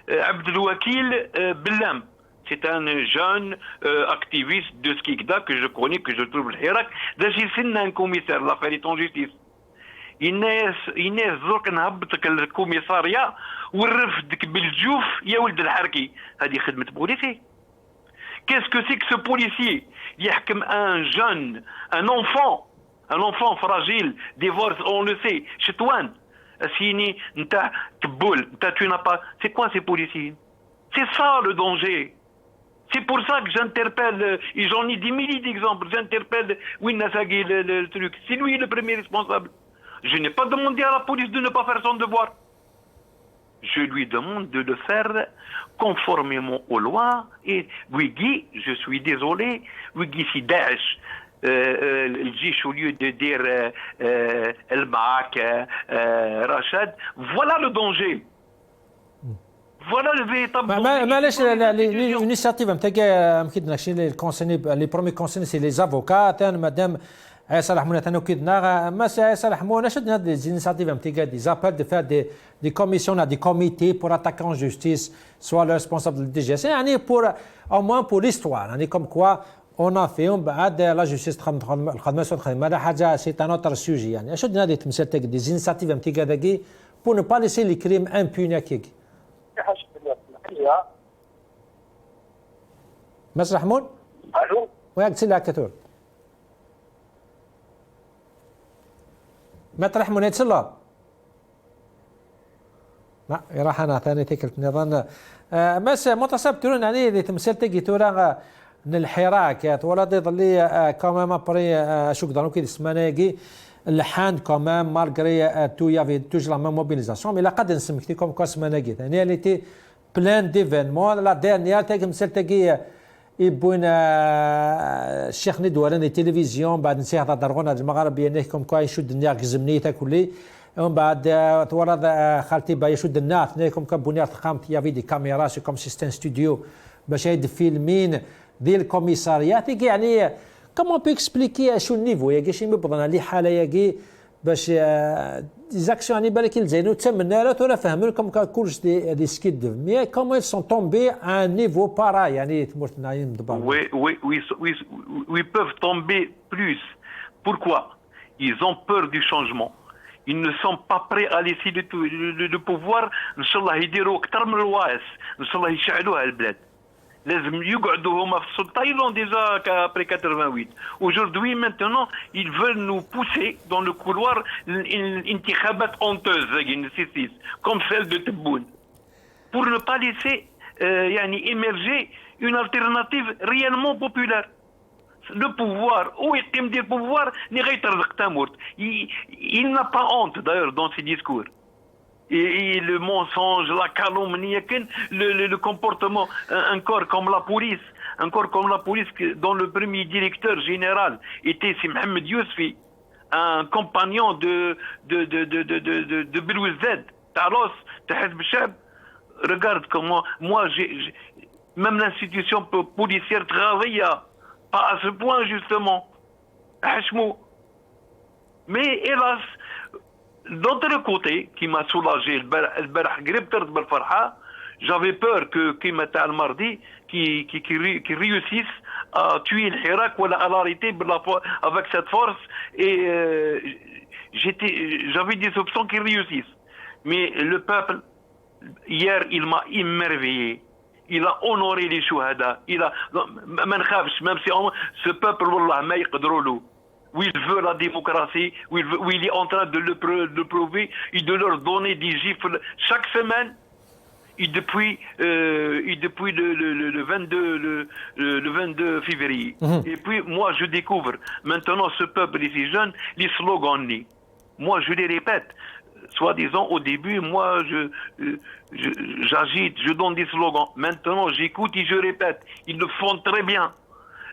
عبد الوكيل بلام c'est un jeune activiste de Skikda que je connais que je trouve الحراك دا شي سنة un commissaire l'affaire est en justice إناس درك نهبطك الكوميسارية ونرفدك بالجوف يا ولد الحركي هذه خدمة بوليسي. Qu'est-ce que c'est que ce policier يحكم un jeune, un enfant fragile, divorce, on le sait, chetoine, assigné, nta tboul, nta tu n'as pas. C'est quoi ces policiers? C'est ça le danger. C'est pour ça que j'interpelle, et j'en ai des milliers d'exemples, j'interpelle Winnasagi le truc. C'est lui le premier responsable. Je n'ai pas demandé à la police de ne pas faire son devoir. Je lui demande de le faire conformément aux lois. Et Wigui, je suis désolé, Wigui si Daesh, le Jish au lieu de dire El Baak, Rachad, voilà le danger. Voilà le véritable danger. معليش l'initiative نتاعك يمكن نكشي لي برومي كونسيرني سي لي افوكات مادام صالح مونات انا كيدنا ما صالح مونات شدنا دي initiatives نتاعك دي appels de faire des commissions des comités pour attaquer en justice soit le responsable de DGS يعني pour au moins pour l'histoire يعني comme quoi on a fait ومن بعد لا جوستيس الخدمه الخدمه هذا حاجه سي ان اوتر سوجي يعني شدنا هذه التمثال تاعك دي initiatives نتاعك هذاكي pour ne pas laisser les crimes impunis كيك مسرح مون الو وياك تسلع كثور ما ترح من يتسلى لا راح انا ثاني تكلت نظن بس متصاب تورن يعني اللي تمثل تجي تورا الحراك ولا ضد اللي كمان بري شو قدروا كي السماناجي الحان كمان مالغري تو يافي توج لا موبيليزاسيون مي لا قد نسمكتيكم كاسماناجي ثاني اللي تي بلان ديفينمون لا ديرنيير تاعك مثل تاعي يبون الشيخ ندوالن التلفزيون بعد نسيه هضرغونا المغاربه نيكم كوا يشد النار زمنيه تاكلي ومن بعد تورد خالتي با يشد النار نيكم كبونيار تقامت يا فيدي كاميرا سي كوم سيستم ستوديو باش يد فيلمين ديال الكوميساريات يعني كومون بي اكسبليكي شو النيفو يا شي مبضنا لي حاله يا باش ديزاكسيون يعني بالك يلزينو تمنى لا ترى فهموا لكم كلش دي سكيد مي كومون ils sont tombés à un niveau pareil يعني تمرت نايم دبر oui peuvent tomber plus. Pourquoi? Ils ont peur du changement. Ils ne sont pas prêts à laisser le pouvoir. Inch'Allah يديروا اكثر من الواس. Inch'Allah يشعلوها البلاد. لازم يقعدوا هما في السلطة. Ils l'ont déjà après 88. Aujourd'hui, maintenant, ils veulent nous pousser dans le couloir l'intikhabat honteuse, comme celle de Tebboune, pour ne pas laisser émerger une alternative réellement populaire. Le pouvoir, où il dit le pouvoir, il n'a pas honte d'ailleurs dans ses discours. Et le mensonge, la calomnie, le comportement, encore comme la police, dont le premier directeur général était Mohamed Yousfi, un compagnon de Belouizdad, Talos, Tahizb Chab. Regarde comment, moi, même l'institution policière travaille pas à ce point, justement. Mais hélas, d'autre côté, qui m'a soulagé, j'avais peur que Kimata al-Mardi, qui réussisse à tuer le Hirak ou à l'arrêter avec cette force, et j'avais des soupçons qu'il réussisse. Mais le peuple, hier, il m'a émerveillé. Il a honoré les chouhada. Même si ce peuple, wallah, ma yaqdrou, où il veut la démocratie, où il est en train de le prouver et de leur donner des gifles chaque semaine. Et depuis le 22 février. Et puis, moi, je découvre maintenant ce peuple ici jeune, les slogans. Moi, je les répète. Soi-disant, au début, moi, j'agite, je donne des slogans. Maintenant, j'écoute et je répète. Ils le font très bien.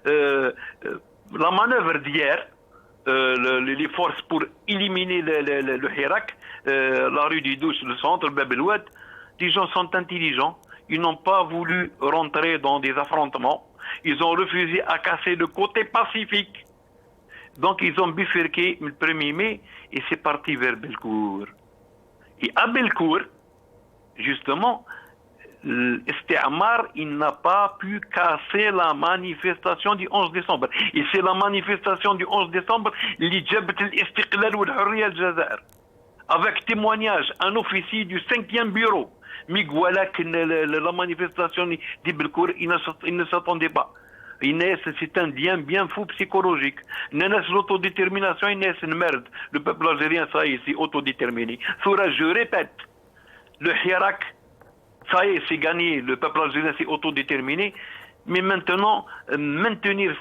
La manœuvre d'hier, les forces pour éliminer le Hirak, la rue du Douche, le centre, Bab el Oued, les gens sont intelligents. Ils n'ont pas voulu rentrer dans des affrontements. Ils ont refusé à casser le côté pacifique. Donc, ils ont bifurqué le 1er mai et c'est parti vers Belcourt. Et à Belcourt, justement, l'Isti'amar, il n'a pas pu casser la manifestation du 11 décembre. Et c'est la manifestation du 11 décembre, l'Ijabat al-Istiqlal ou al-Hurriya al-Jazair. Avec témoignage, un officier du 5e bureau, Miguala, que la manifestation de Belcourt, il ne s'attendait pas. C'est un lien bien fou psychologique. L'autodétermination, une merde. Le peuple algérien, ça y est, c'est autodéterminé. Je répète, le Hirak, ça y est, c'est gagné. Le peuple algérien, c'est autodéterminé. Mais maintenant, maintenir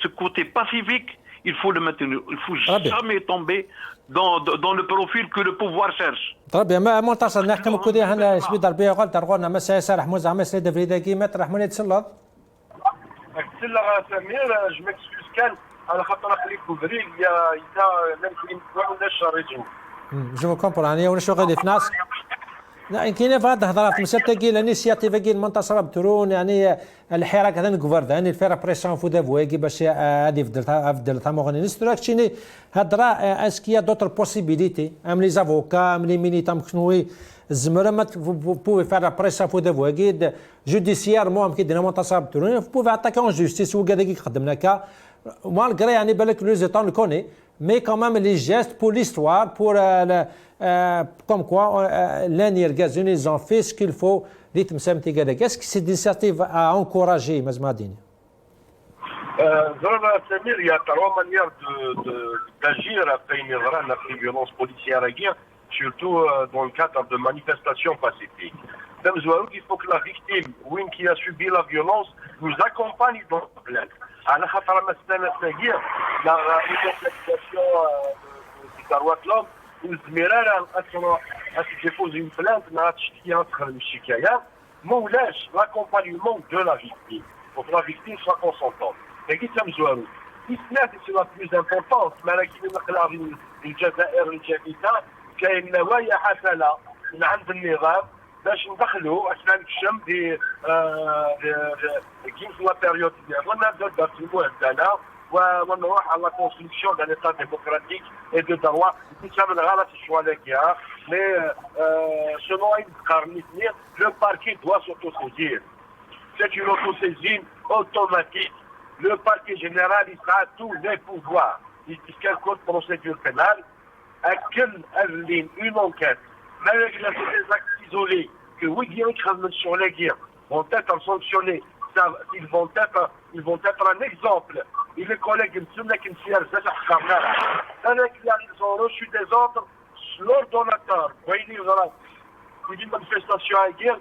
ce côté pacifique, il faut le maintenir. Il ne faut jamais tomber dans le profil que le pouvoir cherche. طيب ما منتصر نحكم كودي هنا سبيد ربي قال ترغونا مسا سارح موزع مسا دفريدا كيمات رح منيت سلط Aktsilla Samir, je m'excuse كان على خاطر خليك بغري يا ممكن ولاش ريجو. جو كومبر يعني ولا شو غادي في ناس لا كاين في هذا هضره في مسات كاين الانيسياتيف كاين منتصر بترون يعني الحراك هذا نكفر يعني الفيرا بريسيون فو دافوي باش هذه فدلتها مغني نستراكشيني هضره اسكيا دوتر بوسيبيليتي ام لي زافوكا ام لي ميليتام كنوي الزمره بوفي فير بريسيون فو دافوي كيد جوديسيير مهم كيدير منتصر بترون بوفي اتاكي اون جوستيس وكذا كي خدمنا كا malgré يعني بالك لو زيتون كوني mais quand même les gestes pour l'histoire, pour comme quoi l'année ils ont fait ce qu'il faut. Est-ce que cette initiative a encouragé Mazmadine? Samir, il y a trois manières d'agir après une violence policière à guerre, surtout dans le cadre de manifestations pacifiques. Il faut que la victime, qui a subi la violence, nous accompagne dans la plainte. على خاطر مثلا التغيير لا الريكونسيلياسيون دي كارواتلوم والزميرة ديبوزي اون بلانت ما تشتكي تخرج الشكاية مولاش لاكومبانيمون دو لا فيكتيم دونك لا فيكتيم سوا كونسونتون هكي تمزوارو الثلاثة سي لا بلوز امبورطونت مالا كي نقلا الجزائر الجديدة كاين نوايا حسنة من عند النظام باش ندخلوا اثناء الشم دي كيف لا بيريود ديالنا ونبدا البرتيمو عندنا ونروح على كونستركسيون دان ايطا ديموكراتيك اي دو دروا بسبب الغلط الشوالكيه مي selon une carnitnie, le parquet doit s'autosaisir. C'est une autosaisine automatique. Le parquet général, il sera tous les pouvoirs. Il dit quel code de procédure pénale, à quelle une enquête. Malgré des actes isolés, que oui, bien sur les guerres vont être sanctionnés ils vont être un exemple. Et les collègues ils ont reçu des ordres, leurs donateurs, une manifestation à guerre,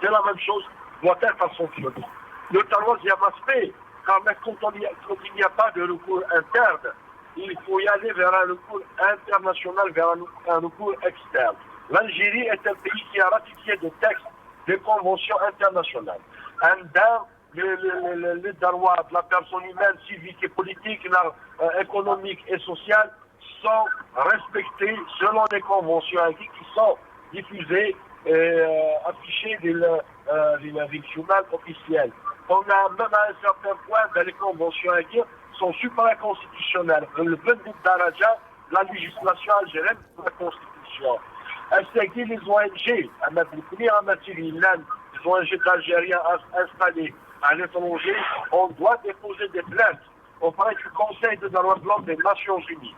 c'est la même chose, doit être sanctionnée. Le troisième aspect, quand il n'y a pas de recours interne, il faut y aller vers un recours international, vers un recours externe. L'Algérie est un pays qui a ratifié des textes, des conventions internationales. Les droits de la personne humaine, civique et politique, économique et sociale sont respectés selon les conventions qui sont diffusées et affichées dans le journal officiel. On a même à un certain point dans les conventions sont supraconstitutionnelles. Le 22 Daraja, la législation algérienne de la Constitution. Est-ce que les ONG, les ONG algériens installés à l'étranger, on doit déposer des plaintes auprès du Conseil des droits de l'homme des Nations Unies,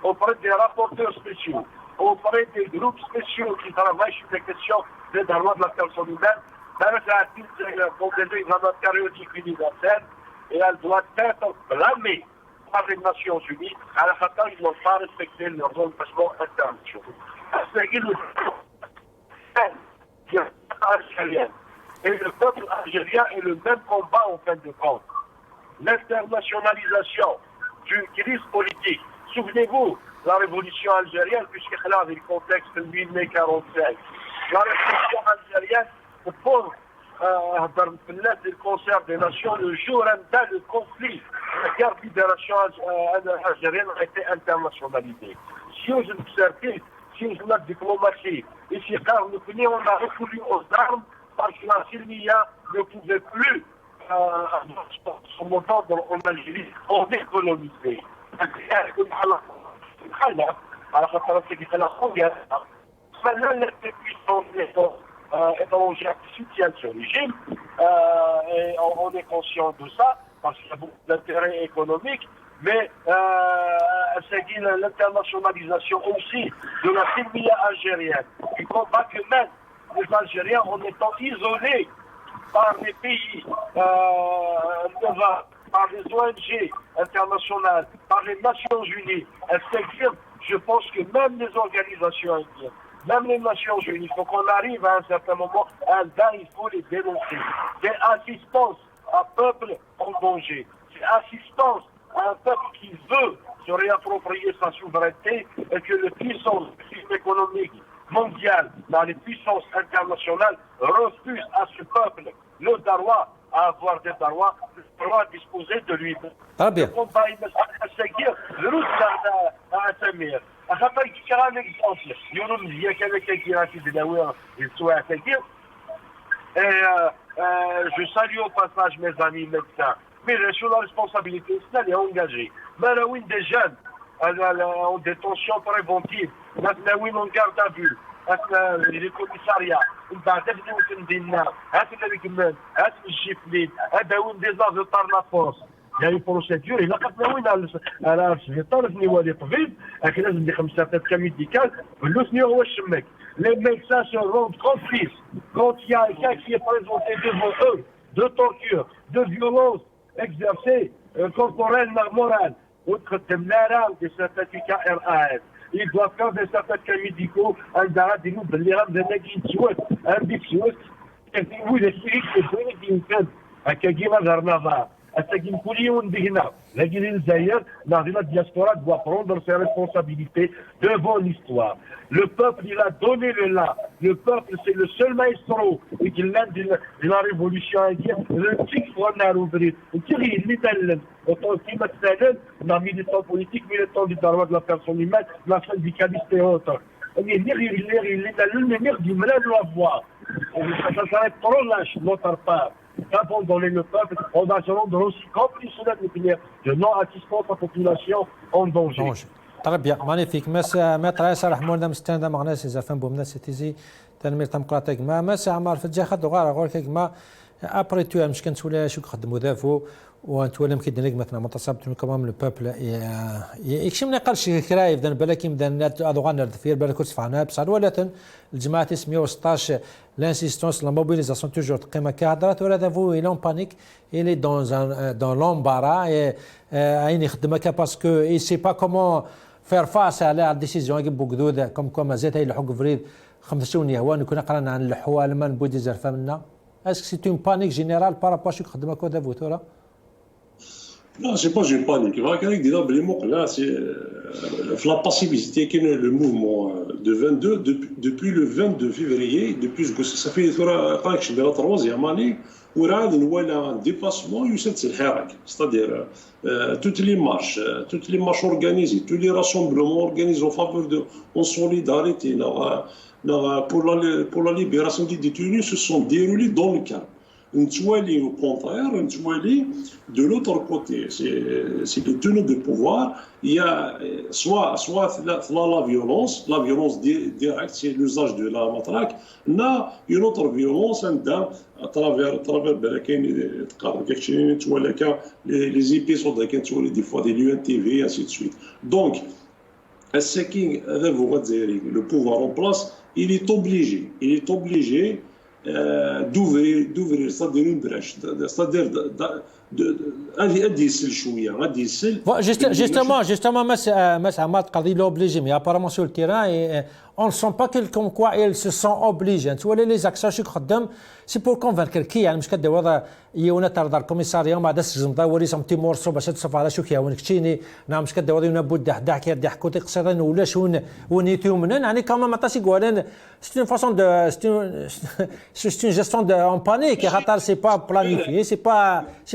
auprès des rapporteurs spéciaux, auprès des groupes spéciaux qui travaillent sur les questions des droits de la personne humaine, pour des examens périodiques universels, et elle doit être blâmée par les Nations Unies, à la fin ils n'ont pas respecté leurs engagements internationaux. Et le peuple algérien est le même combat en fin de compte. L'internationalisation d'une crise politique. Souvenez-vous, la révolution algérienne, puisqu'elle a le contexte de 1945. La révolution algérienne, pour le concert des nations, le jour même le conflit, la guerre de libération algérienne a été internationalisée. Si on observe, si on a diplomatie, et si on a recouru aux armes, parce que la Syrie ne pouvait plus son montant en Algérie, on est colonisé. Maintenant, les puissances étrangères qui soutiennent ce régime, et on est conscient de ça, parce qu'il y a beaucoup d'intérêts économiques, mais c'est l'internationalisation aussi de la Syrie algérienne. Il combat que même les Algériens, en étant isolés par les pays, par les ONG internationales, par les Nations Unies, je pense que même les organisations indiennes, même les Nations Unies, il faut qu'on arrive à un certain moment, il faut les dénoncer. C'est assistance à un peuple en danger. C'est assistance à un peuple qui veut se réapproprier sa souveraineté et que les puissances économiques mondiales, dans les puissances internationales, refusent à ce peuple le droit à avoir des droits, le droit à disposer de lui. Très bien. Je salue au passage mes amis médecins, mais sur la responsabilité, c'est d'aller engager. Mais des jeunes en détention préventive, en garde à vue, les commissariats, des aveux par la force. Il y a une procédure, il a la les médecins se rendent complices quand il y a quelqu'un qui est présenté devant eux de torture, de violence exercée corporelle, morale, outre des certificats RAS. Ils doivent faire des certificats médicaux, un d'arrêt de nous, des un bixouet, et vous, les Syriques, c'est une fête, à Kagima Zarnava. La diaspora doit prendre ses responsabilités devant l'histoire. Le peuple, il a donné le là. Le peuple, c'est le seul maestro de la révolution indienne. Le tic qu'on a ouvert. Autant qu'il militant politique, militant du droit de la personne humaine, la syndicaliste et autres. Il est la voix. Ça serait trop lâche de notre part. Abandonner le peuple, on va se rendre aussi complice de non-assistance à la population en danger. Très bien, magnifique. Maître Aïssa Rahmouna Mstanda Magnas, Zafan Boumna Setizi, Tanmir Tamkratek, Massa Amar Fadjahat, Dogara Gorkegma, ابري تو مش كنت ولا شو خدموا ذافو وانت ولا يمكن لك مثلا منتصب كمان لو بوبل يكشم ما قالش كرايف ذن بالك يمدن ادوغان دفير بالك تفعنا بصح ولكن الجماعه 116 لانسيستونس لا موبيليزاسيون توجور قيمه كهضرات ولا ذافو الى بانيك الي دون لومبارا عيني خدمك باسكو اي سي با كومون فير فاس على الديسيزيون يجيبوا قدود كوم زيت هي الحق فريد 5 يهوان كنا قرانا عن الحوال ما نبودي زرفه منا اسك سي اون بانيك جينيرال بارابوا شو خدمك ذافو تورا. Non, c'est pas une panique. Il va y avoir des mots là, c'est la passivité qui est le mouvement de 22 depuis le 22 février, depuis ça fait pas que je suis la troisième année où il y a un dépassement c'est-à-dire toutes les marches organisées, tous les rassemblements organisés en faveur en solidarité pour la libération des détenus se sont déroulés dans le calme. Au contraire, de l'autre côté, c'est les tenants de pouvoir, il y a soit la violence directe, c'est l'usage de la matraque, une autre violence à travers les épisodes des fois des l'UNTV, ainsi de suite. Donc, le pouvoir en place, il est obligé d'ouvrir c'est-à-dire une brèche, c'est-à-dire justement Ahmad قضيه l'obligé mais apparemment sur le terrain et on ne sent pas comme quoi ils se sont obligés tu vois les actions شو خدام سي بور كونفينكر كي يعني مش كدير وضع يونا ترضى الكوميساريا ما داس الجمطه وري سم تيمور باش تصف على شو كيا كتشيني نعم مش كدير وضع يونا بود دح كي ضحكوا تقصدن ولا شون ونيتو منن يعني كمان ما تاسي قولن c'est une façon de c'est une gestion de en panique خاطر c'est pas planifié c'est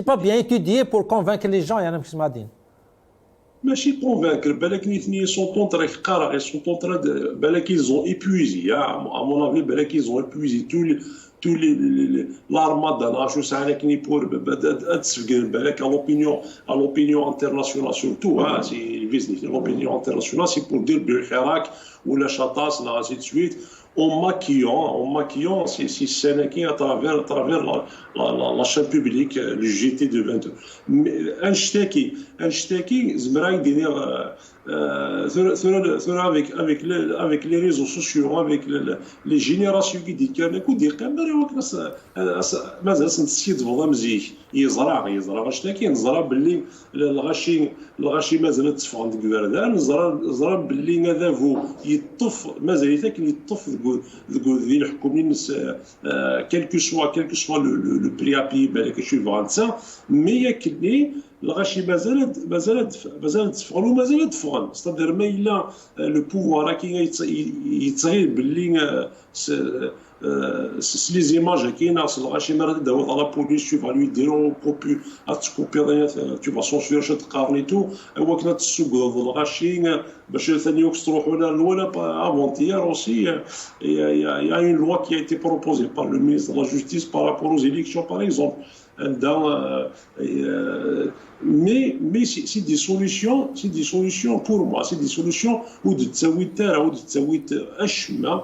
pas bien étudié pour convaincre les gens يعني مش مادين ماشي convaincre بالك نيتني sont en train de بالك ils ont épuisé à mon avis بالك ils ont épuisé tous les l'armada نعرفوا ساعه pour تسفق بالك à l'opinion internationale surtout c'est business l'opinion internationale c'est pour dire بالحراك ولا شطاس ainsi de suite en maquillant ces scènes qui à travers la chaîne publique, le GT de 22. Un shtaki, زمراي دير avec les réseaux sociaux, avec les générations qui disent qu'il y a مازال نسيت فضا مزيك يزرع شتاكي نزرع باللي الغاشي مازال تفق عند الكبردان نزرع باللي هذا هو يطف مازال يطف ذي الحكومين كلكو سوا لو بري ابي بالك شي فرنسا مي ياكلني الغاشي مازال تفعلوا مازال تفعل c'est-à-dire ما الا لو بوفوار كي يتغير باللي les images qui sont الغاشي مرات داوت على بوليس tu vas lui dire كوبي tu vas censurer شي تقارني تو هو كنا تسوق الغاشي باش ثاني تروحوا لولا avant-hier aussi il y a une loi qui a été proposée par le ministre de la Justice par rapport aux élections par exemple mais c'est des solutions pour moi c'est des solutions où de تسوي اشما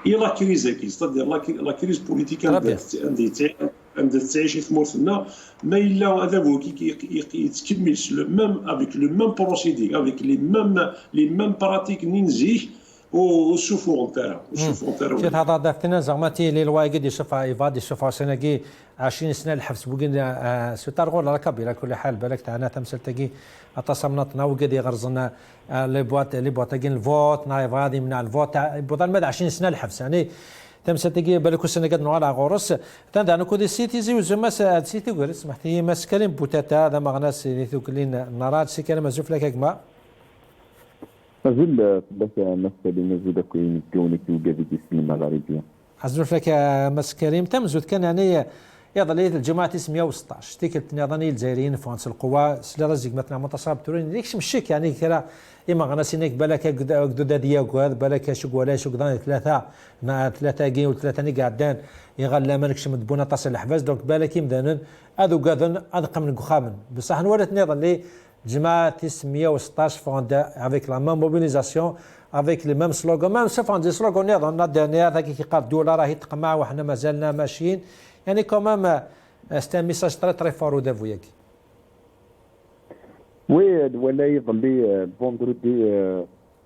هي لا كريز كي c'est-à-dire لا كريز بوليتيك عند تعيش في مورثنا ما الا هذا هو كي يتكمل ميم افيك لو ميم بروسيدي افيك لي ميم براتيك نينزيه والسفور نتاعها كي هذا دفتنا زعمتي لي لواي قد يشوفها ايفاد يشوفها سنه 20 سنه الحبس بوغين ستار على كبير على كل حال بالك تاعنا تمثل تاكي اتصمنتنا وقد يغرزنا لي بواط كاين الفوت نايف غادي من الفوت بدل ما 20 سنه الحبس يعني تمثل تاكي بالك سنه قد على غورس تاع انا كودي سيتي زي وزما سيتي غير سمحتي مسكرين بوتاتا هذا ما غناس ثقلين نراد سي كان مزوف لك كما أظن بس مسألة نزود كوين كونك وجدي اسم المغاربية. أظن لك مسكريم تمزود كان يعني يظل الجماعة 116 تيكلت نظني الجزائريين فرنسا القوى سلا رزق مثلا متصاب تورين ليكش مشيك يعني كرا إما غناسينك بالك قدود هذه وهذا بالك شو ولا شو قدان ثلاثة جي وثلاثة ني قاعدين يغلى مالكش مدبونا تصل الحفاز دونك بالك يمدانن هذو قاذن أدق من قخامن بصح نورت نظن لي جماعة 116 فوندا avec la même mobilisation افيك لي ميم سلوغون ميم سوف عندي سلوغون يظن الدرنيير هذاك كيقال الدوله راهي تقمع وحنا مازالنا ماشيين يعني كومام سي ان ميساج تري تري فور ودافو ياكي. Oui, voilà, vendredi,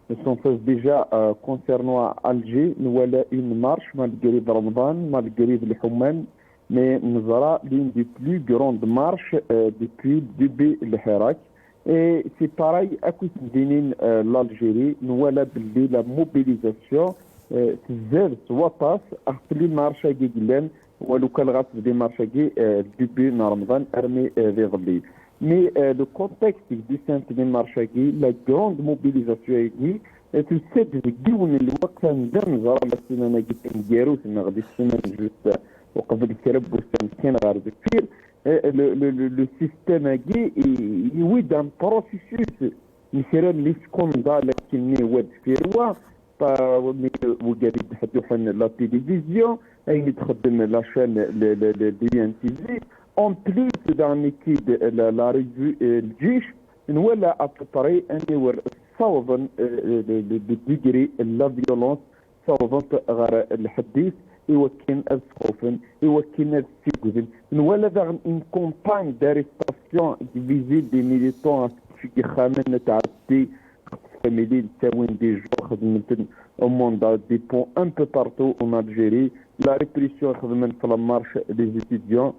nous sommes déjà concernant Alger, nous avons une marche malgré Ramadan, malgré le Houman, mais nous avons l'une des plus grandes marches depuis le début du Hirak. Et c'est pareil, à côté de l'Algérie, nous avons la mobilisation, c'est soit après les marches à Guiglen, ou le reste des marches à début Ramadan, armée vers l'île. Mais le contexte du centre marchagui, la grande mobilisation aiguë, tu sais, le وقت نزار السنة جيت نجارو سنة غادي السنة جوست وقبل الكرب كان غير كثير لو سيستيم aiguë يويد ان بروسيسوس مثلا اللي سكوندا لكن واد في روا وقاعد يتحدثوا عن لا تيليفزيون اي تخدم لا شان دي ان تي في en plus d'un équipe la revue الجيش نولى أبطري أني ور صوبا بديجري لا فيولونس صوبا غير الحديث يوكين السقوفن يوكين السيكوزن نولى ذا ان كومباين داريستاسيون فيزي دي ميليتون في خامن تعدي فاميلي تاوين دي جو خدمت موند دي بون ان بو بارتو اون الجيري لا ريبريسيون خدمت في المارش دي زيتيديون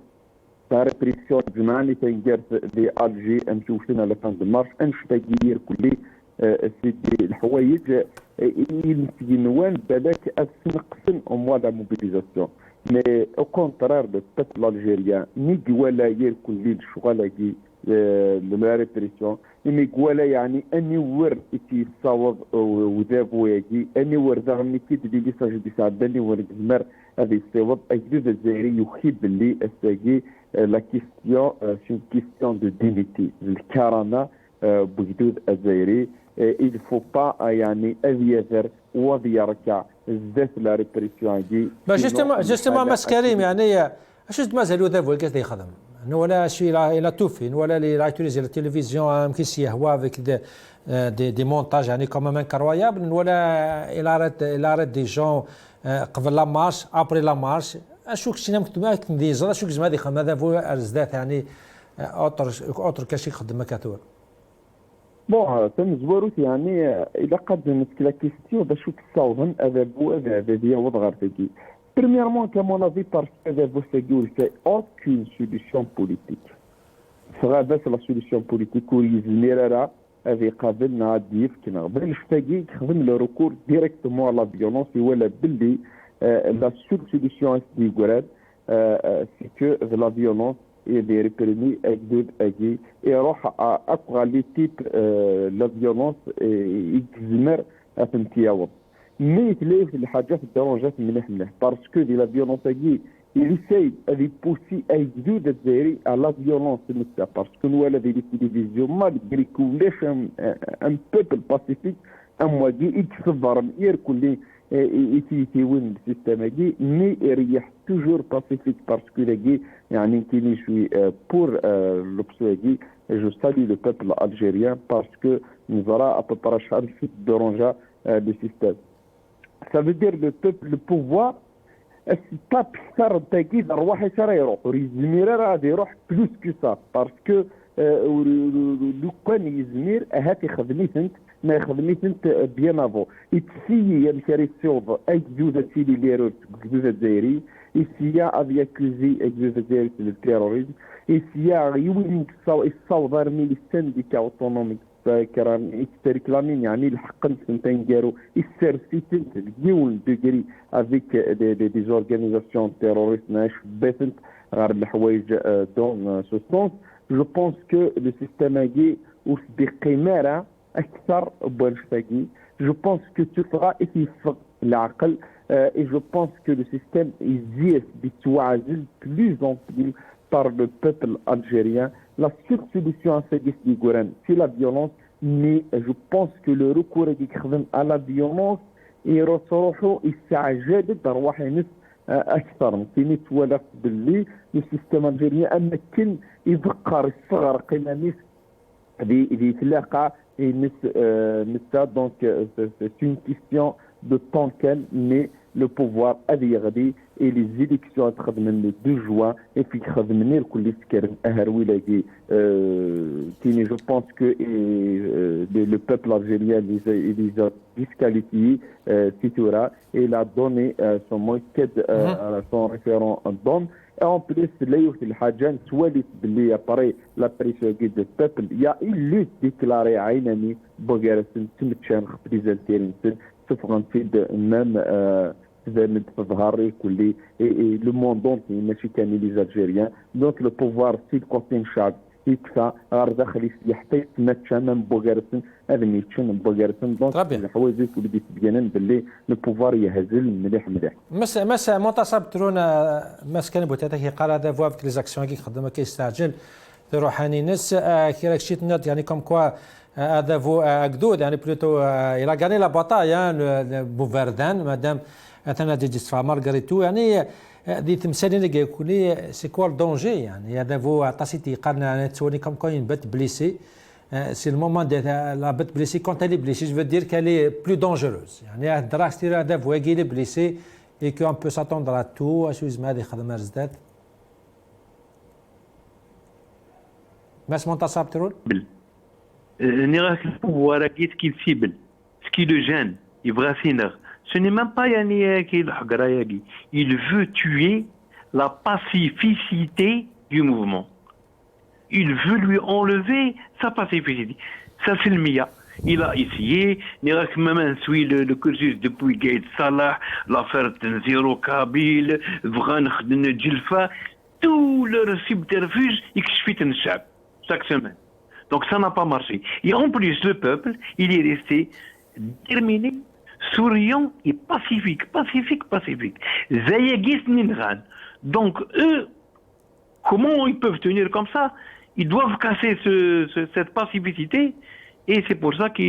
la répression جمعني تنجرس لألجي نشوفنا لفان دمارش انشتاقير كلي سيدي الحوايج ينوان بالك أسنقسن أموال لا موبيليزاسيون مي أو كونترار دو بيبل الجيريان نيجي ولا ير كلي الشغلاكي لا ريبريسيون مي ولا يعني أني ور إتي صاوب وذاب وياكي أني ور ذغني كي تدي لي ساجي دي سعداني ور جزمر هذه الصواب أجدود الزائري يخيب اللي الساقي la question, c'est une question de dignité. Le karama, بجدود الجزائري il ne faut pas يعني أذيذر وذيركع زدت لا ريبريسيون دي. جوستومون ماس كريم يعني اش مازال يذهب والكاس يخدم ولا شي لا توفين ولا لي رايتوريزي لا تيليفزيون كيس يهوا افيك دي مونتاج يعني كومام انكرويابل ولا il arrête des gens قبل لا مارش ابري لا مارش اشو كشينا مكتوبه كنديزر اشو كزما هذه هذا فو ارزدات يعني اوتر كاشي خدم كاتور بون تم زواروت يعني الى قد نسكلا كيستيون باش تصاوبن هذا بو هذا ديال وضغر تاكي بريميرمون كمون افي بارك هذا بو سيغور سي اوكين سوليسيون بوليتيك صغا بس لا سوليسيون بوليتيك ويزميرا هذه قابلنا ديف كنا قبل شتاكي خدم لو ريكور ديريكتومون لا فيولونس ولا باللي la seule solution à ce niveau-là, c'est que la violence est réprimée et à quoi les types la violence eximère à ce niveau. Mais il y a des choses qui dérangent منه parce que la violence il essaye de pousser à la violence parce que nous avons des télévisions malgré que un peuple pacifique un moyen يكسبر يركل يتيوين السيستم مي يريح توجور باسيفيك باسكو يعني كاين شوي بور لوبسوغي جو سالي لو بيبل الجيريان باسكو نزرا ابوبرا شحال في دورونجا لو سيستم ça veut dire le pouvoir السيطاب صار تاكيد رواحي صار يروح ريزمير غادي يروح بلوس كو سا باسكو لو كان يزمير هاتي خدميت ما يخدميت انت بيان افو يتسيي يمشي يصوب اي جوده سيدي ليرو جوده الجزائري يسيا افي اكوزي جوده الجزائري للتيروريزم يسيا يوين يصاوب ارمي السنديكا اوتونوميك كران يستركلامين يعني الحق سنتين جارو السيرسيتنت ديون دوغري افيك دي زورغانيزاسيون تيروريست ناش بيتنت غير الحوايج دون سو سونس جو بونس كو لو سيستيم اجي بقماره أكثر بولشفاقي جو بونس كو تلقى يتفق العقل et je pense que le système existe بتوازن plus en plus par le peuple algérien. La seule solution à ce discours, c'est la violence, mais je pense que le recours à la violence يروحوا يستعجل تروح نس أكثر كاين تولف باللي السيستم الجيري أمكن يذكر الصغر قيمة دي تلاقى et ça, donc c'est une question de temps qu'elle met le pouvoir à Yagdi et les élections le 2 juin et puis je pense que le peuple algérien les a disqualifiés Titoura et il a donné son mot à son référent Dom. Et en plus, soit après la pression du peuple, il y a une lutte déclarée à Inani, Bogarassin, Timchan, Prizalterin, même et le monde entier, les Algériens. Donc le pouvoir, c'est le côté Chad. يكفى غير يحتاج نتشامل بوغارسن هذا ميتشن بوغارسن دونك الحوايج اللي تبينن باللي البوفار يهزل مليح مس منتصب ترونا مسكن بوتاتك قال هذا فوا افك لي زاكسيون كي خدمه كيستعجل روحاني ناس كي راك شيت نوت يعني كوم كوا هذا فو اكدود يعني بلوتو الى غاني لا باتاي بوفاردان مادام اثنا دي جسفا مارغريتو يعني دي تمثالين اللي يقول لي سي كوا الدونجي يعني هذا فو عطاسيتي قالنا تسوني كوم كوين بات بليسي سي المومون دي لا بات بليسي كونت لي بليسي جو فو دير كالي بلو دونجوروز يعني هضره كثير هذا فو كي لي بليسي اي كو ان بو ساتوندر ا تو اشو يسمى هذه خدمه رزدات ماس منتصب ترول نيراك البوفوار كيت كي سيبل سكي لو جان يبغى فينغ. Ce n'est même pas Yanni qui est. Il veut tuer la pacificité du mouvement. Il veut lui enlever sa pacificité. Ça, c'est le Mia. Il a essayé, même suit le cursus depuis Gaïd Salah, l'affaire Tenziro Kabil, Vran Djilfa, tout leur subterfuge, il suit un chab chaque semaine. Donc ça n'a pas marché. Et en plus, le peuple, il est resté déterminé, souriant et pacifique. Zayagis Ninran. Donc eux, comment ils peuvent tenir comme ça? Ils doivent casser cette pacificité. Et c'est pour ça que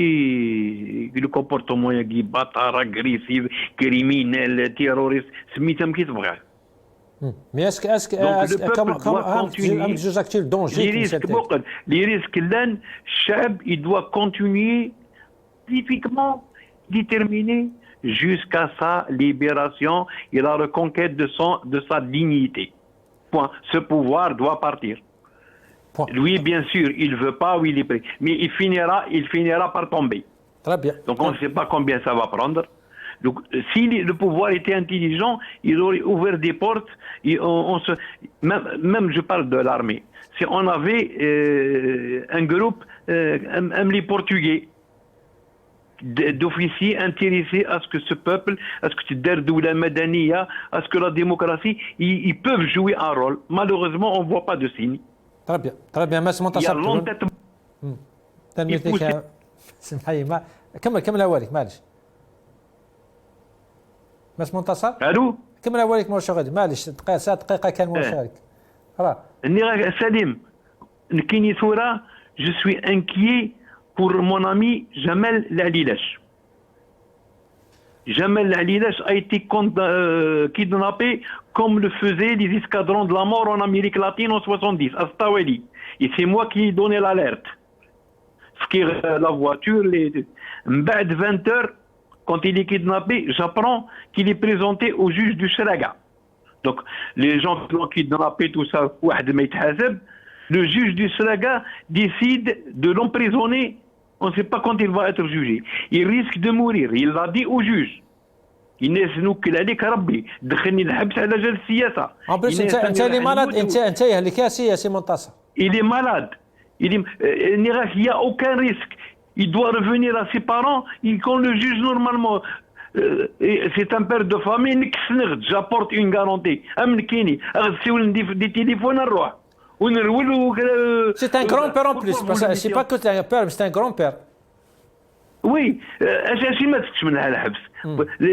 le comportement est bâtard, agressif, criminel, terroriste, c'est mitam qui est vrai. Mais est-ce que les risques là, Chab, il doit continuer pacifiquement déterminé jusqu'à sa libération et la reconquête de sa dignité. Point. Ce pouvoir doit partir. Point. Lui, bien sûr, il ne veut pas, oui, il est prêt. Mais il finira par tomber. Très bien. Donc on ne sait pas combien ça va prendre. Donc, si le pouvoir était intelligent, il aurait ouvert des portes. Et même je parle de l'armée. Si on avait un groupe, les Portugais, d'officiers intéressés à ce que ce peuple, à ce que Derdoula Madaniya, à ce que la démocratie, ils peuvent jouer un rôle. Malheureusement, on ne voit pas de signe. Très bien. Très bien. Il y a l'entêtement. كمل أولك معلش. مس منتصر؟ ألو؟ كمل أولك موش غادي معلش دقيقة كان موشارك. Salim, Nkini Soura, je suis inquiet pour mon ami Jamel Lalilash. Jamel Lalilash a été kidnappé comme le faisaient les escadrons de la mort en Amérique latine en 70, à Staweli. Et c'est moi qui ai donné l'alerte. La voiture, M'bad 20 heures, quand il est kidnappé, j'apprends qu'il est présenté au juge du Shraga. Donc, les gens qui l'ont kidnappé, tout ça, le juge du Shraga décide de l'emprisonner. On ne sait pas quand il va être jugé. Il risque de mourir. Il l'a dit au juge. الناس نوكل عليك ربي دخلني الحبس على جال السياسه. En plus, انت اللي malade, انت يهلك يا سي منتصر. Il est malade. Il n'y a aucun risque. Il doit revenir à ses parents. Quand le juge normalement, c'est un père de famille. J'apporte une garantie. Des téléphones à roi. C'est un grand-père en plus. C'est pas que c'est un père, mais c'est un grand-père. Oui,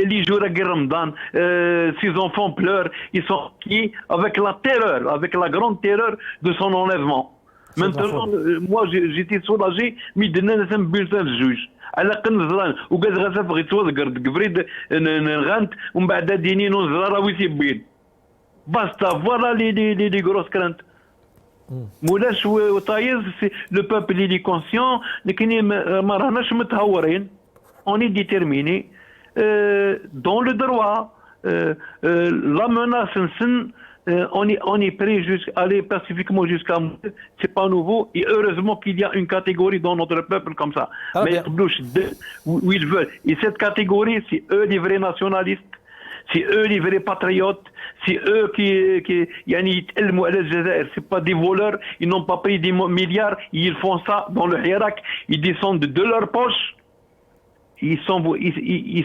les jours à Ramadan, ses enfants pleurent, ils sont inquiets avec la terreur, avec la grande terreur de son enlèvement. Maintenant, moi j'étais soulagé, mais de n'être bulletin de juge. على قل نزران وقال غاسا بغيت توذكر قبريد نغانت ومن بعد ديني نزرا ويسيبين باستا فوالا لي غروس كرانت. مولاش وطايز لو بوبل اللي كونسيون لكن ما راهناش متهورين اوني ديتيرميني دون لو دروا لا menace on est prêt jusqu'à aller pacifiquement jusqu'à mourir, c'est pas nouveau et heureusement qu'il y a une catégorie dans notre peuple comme ça. Mais où ils veulent. Et cette catégorie, c'est eux les vrais nationalistes, c'est eux les vrais patriotes, c'est eux qui يتألموا على الجزائر. C'est pas des voleurs, ils n'ont pas pris des milliards, ils font ça dans le Hirak, ils descendent de leur poche. Ils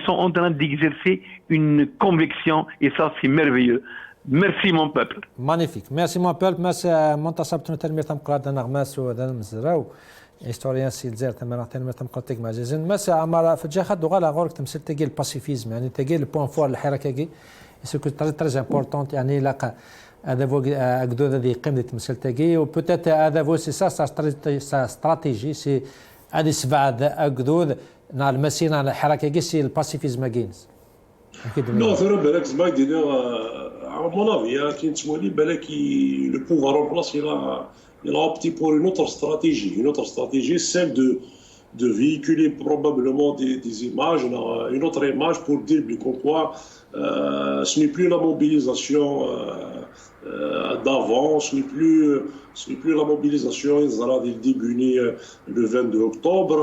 sont en train d'exercer une conviction et ça c'est merveilleux. Merci mon peuple. Magnifique. Merci mon peuple. Merci منتصب تنمير تمقرات نغماس ودان مزراو هيستوريان سي الجزائر تمام تنمير تمقرتك مع جزن مس عمر في جا خد غالا غورك تمثل تاقي الباسيفيزم يعني تاقي البوان فور الحركه كي سو كو تري امبورطون يعني لاقا هذا فوق اكدو ذي قيم تمثل تاقي وبوتيت هذا فو سي سا استراتيجي سي هذه سبعه اكدو نال المسينا على الحركه كي سي الباسيفيزم كينز Non, c'est vrai, Balac, c'est à mon avis, qui le pouvoir en place, il a opté pour une autre stratégie, celle de véhiculer probablement des images, une autre image pour dire comme quoi ce n'est plus la mobilisation d'avant, ce n'est plus la mobilisation du début le 22 octobre.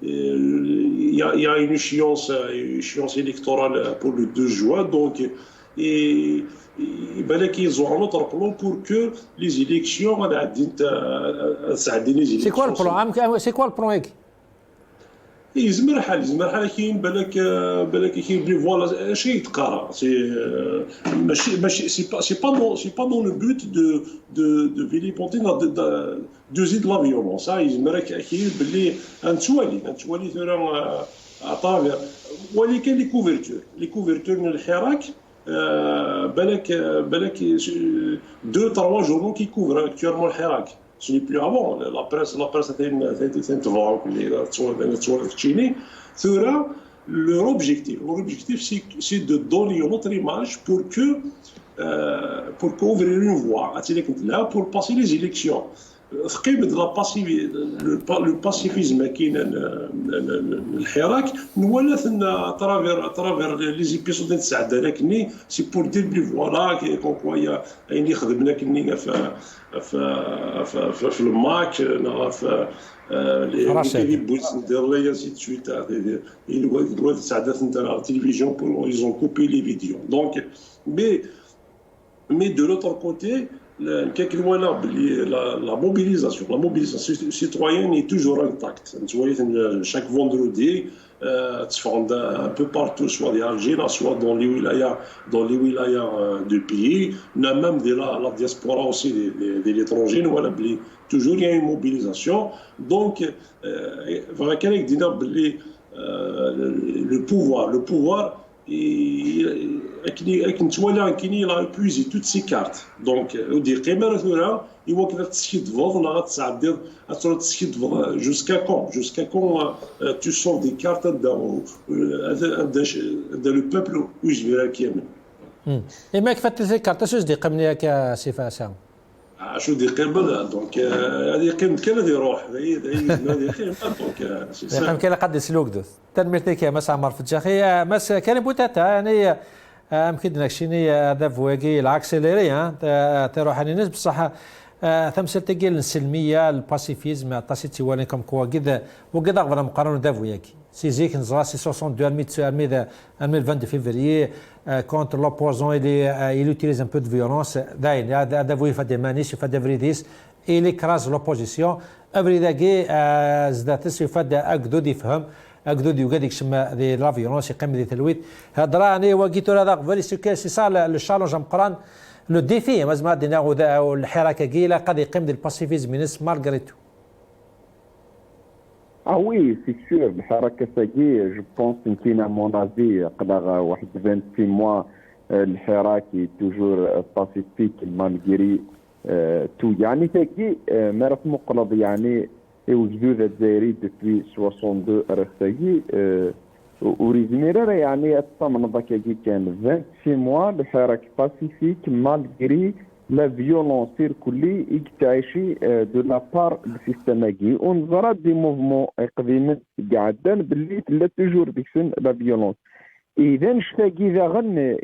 Il y a une échéance électorale pour le 2 juin, donc ils ont un autre plan pour que les élections. C'est quoi le plan يزمر حال كاين بالك كاين بلي فوالا شي يتقرا سي ماشي سي با دون لو بوت دو فيليبونتي دو زيد لا فيولونس يزمر كاين بلي انتوالي ثورا اتافير ولكن لي كوفرتور من الحراك بالك 2-3 جورنال كي كوفر اكتوالمون الحراك. Ce n'est plus avant. La presse était leur objectif, c'est de donner une autre image pour qu'ouvrir une voie, pour passer les élections. Le pacifisme qui est le Hirak, nous à travers les épisodes de Saadana, c'est pour dire voilà quoi il y a une خدمنا كني في الماك les bouts de ainsi de suite ils doivent s'adapter à la télévision ils ont coupé les vidéos donc mais de l'autre côté la mobilisation citoyenne est toujours intacte. Chaque vendredi, un peu partout, soit des Algériens, soit dans les wilayas du pays, même de la diaspora aussi de l'étranger, toujours il y a une mobilisation. Donc, le pouvoir il a épuisé toutes ses cartes. Donc, jusqu'à quand tu sors des cartes dans le peuple où je vais qui aime. Et mais كيف تلزي كارت شو دي قبل ياك سي فاسام شو دي قبل دونك هذه قيمة كان هذه روح هذه قيمة دونك سي قيمة كان قد سلوك دوث تنمرتك يا مس عمر في الجاخي مس كان بوتاتا يعني يمكن نكشيني هذا فواقي العكسيليري تروح على الناس بصح ثمثل تقيل السلميه الباسيفيزم تاسيتي ولي كم كوا كذا وكذا غير مقارنه دافو ياكي سي زيك نزرا سي 62 2022 février contre l'opposant il utilise un peu de violence داين هذا فوي فدي مانيش فدي فريديس il écrase l'opposition افريداكي زداتس يفدى اكدود يفهم اكدود يقدك شما دي لا فيولونس يقيم دي تلويت هضراني وقيتو هذا فالي سي سا لو شالونج مقران لو ديفي مازال دينا غدا الحركه كيلا قد يقيم دي الباسيفيزم نس مالغريتو Ah oui, c'est sûr. Le Hirak je pense qu'à mon avis, pendant 26 mois, le Hirak est toujours pacifique malgré tout. يعني تاكي مرات مقلب يعني وجدود الجزائري depuis 62 رساجي وريزميرا يعني الطمن ذاك كان 26 mois le Hirak pacifique malgré لا فيولونس كلي يكتعيشي دو لا بار السيستماكي ونظرات دي موفمون قديمين قاعدين باللي لا توجور ديك لا فيولونس اذا نشتاقي ذا غن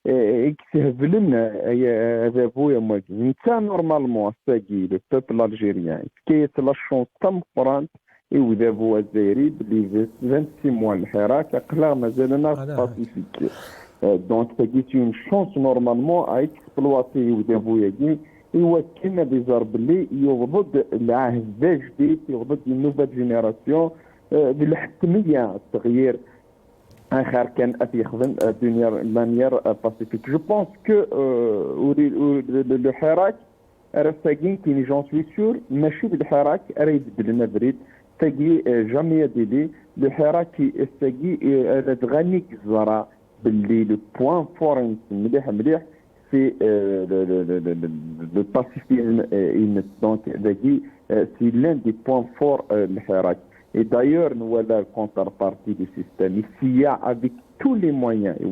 يكتهب لنا هذا بويا ماكي انت نورمالمون استاكي لو بوبل الجيريان كيت لا شونس تم قرانت وذا بوا الجزائري باللي 26 موا الحراك اقلا مازالنا باسيفيك دونك تاكيت اون شونس نورمالمون اي اكسبلواتي وذا بويا كي يوكلنا بيزار باللي يوضد العهد جديد يوضد نوفا جينيراسيون بالحتميه التغيير اخر كان يخدم دنيا مانيير باسيفيك جو بونس كو لو حراك راه ساكين كاين جون سوي سور ماشي بالحراك راه يبدل لنا بريد تاكي جامي ديلي لو حراك تاكي تغني الزرا باللي لو بوان فور مليح في لو باسيفيزم دونك تاكي سي لان دي بوان فور الحراك. Et d'ailleurs, nous voilà la contrepartie du système. Ici, il y a avec tous les moyens, il y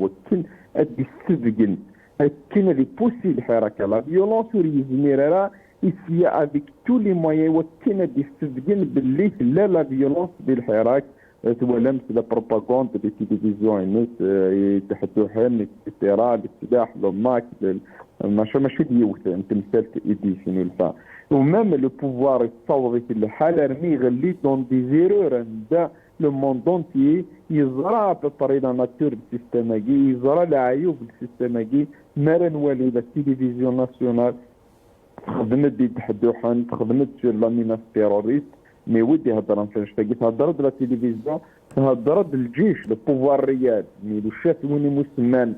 a des possibles la violence ici, il y a avec tous les moyens, il y a des la violence بالحراك تولمس la propagande des télévisions etc. السلاح لماك ماشي ديوث انت مثلت ايدي شنو الفا ومام لو بوفوار يتصوض في الحاله رمي غليت دون دي زيرور عند لو موند اونتيي يزرع بطريقه ناتور السيستماكي يزرع العيوب السيستماكي مالا نولي التلفزيون ناسيونال خدمت دي تحدوحا خدمت سور لا ميناس تيروريست مي ودي هضرا فاش تلقيت هضرت لا تلفزيون هضرت الجيش لو بوفوار ريال مي لو شاف وين مسلمان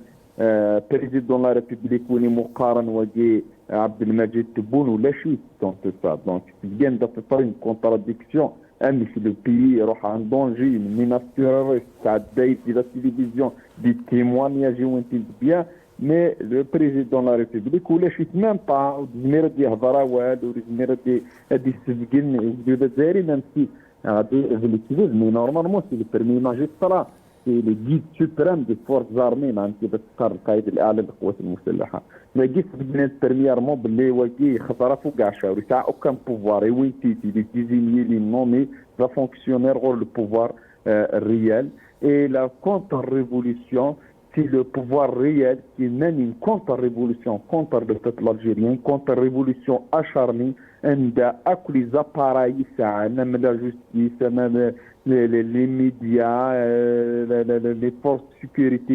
بريزيدون لا ريبوبليك وين مقارن وجي عبد المجيد تبون ولا شيء دونك سا دونك بيان دا تطرين كونتراديكسيون امي في لو بيي يروح عن دونجي من ميناس تيروريست تاع دايت في لا تلفزيون دي تيموانياج وانت بيان مي لو بريزيدون لا ريبوبليك ولا شيء ميم با زمير دي هضره والو زمير دي هادي السجن ودو الجزائري نمشي غادي فيليكيز مي نورمالمون سي لو بيرمي ماجسترا سي لو جيد سوبريم دي فورس زارمي معناتها بتقر القائد الاعلى للقوات المسلحه ما جيت في البنات بريميرمون باللي واكي خطره فوق كاع شاوري تاع اوكان بوفوار وين تيتي لي ديزينيي لي نومي لا فونكسيونير غور لو بوفوار ريال اي لا كونتر ريفوليسيون c'est le pouvoir réel qui mène une contre-révolution contre le peuple algérien, contre-révolution acharnée, avec les appareils, même la justice, même les médias, les forces de sécurité,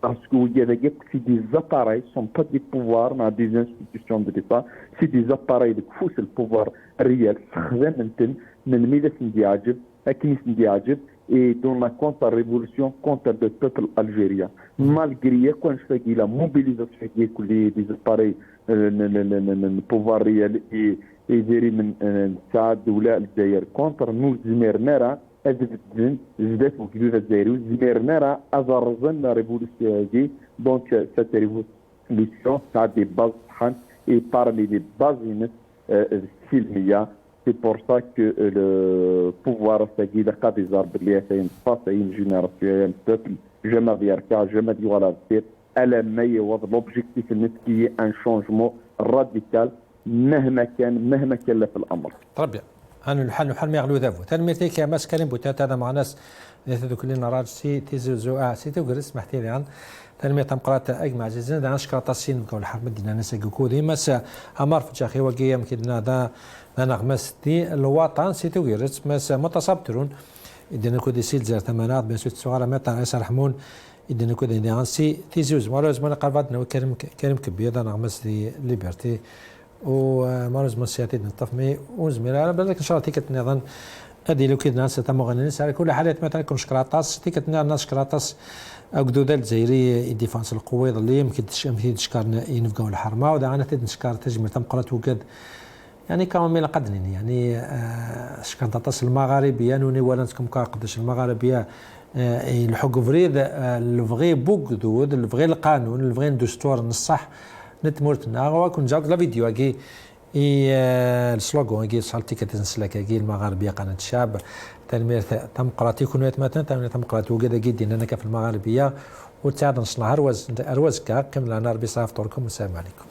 parce qu'il y a des appareils, ce ne sont pas des pouvoirs, mais des institutions de l'État, c'est des appareils qui poussent le pouvoir réel, et dans la contre-révolution contre le peuple algérien. Malgré quand je fais la mobilisation des appareils, le pouvoir réel et Saad Doula Algérie contre nous, Zmirnera, ZDF ou Zmirnera, Azarzan, la révolution. Donc cette révolution a des bases et parmi les bases, Silmia. C'est pour ça que le pouvoir s'agit de des arbres face à une génération, un peuple, jamais vierka, jamais du la tête, à la meilleure, l'objectif qui est un changement radical, مهما كان في الأمر. طيب أنا الحل ما يغلو ذابو. تنميتي كماس كلام بوتات هذا مع ناس ذات كلنا راج سي تيزوزو سي توغرس محتي عن تنمية تمقرات أجمع جزنا دا نشكر تصين بكون الحرب دينا نسجو كودي مس أمر في جاخي وجيم كدنا دا نغمس دي الوطن سي توغرس مس متصابترون إدنا كودي سيل زر ثمانات بين سوت صغار متى عيسى رحمون إدنا كودي نانسي تيزوز مالوز من قربتنا وكريم كبير دا نغمس دي ليبرتي ومالوز من سياتي نطفمي وزمير أنا بلدك إن شاء الله تيكت نظن أدي لو كده ناس تمغنين على كل حالة مثلا كل شكراطاس تيكت ناس شكراطاس أقدود الجزائري الديفانس القوي ظلي يمكن تشكرنا ينفقوا الحرمة ودا أنا تنشكر تجمر تمقرات وقد يعني كمان ميلا قدنين يعني شكراطاس المغاربية نوني ولا نسكم قدش المغاربية الحق فريد الفغي بوكدود الفغي القانون الفغي الدستور الصح نتمرتنا وكون جاوب لا فيديو كي السلوغون كي صالتي كتنسلك كي المغاربيه قناه الشعب تنمير تمقراتي كون مثلا تنمير تمقرات وكذا كي دينا هناك في المغاربيه وتعاد نصنع أروز كا كمل أنا ربي صافطوركم والسلام عليكم.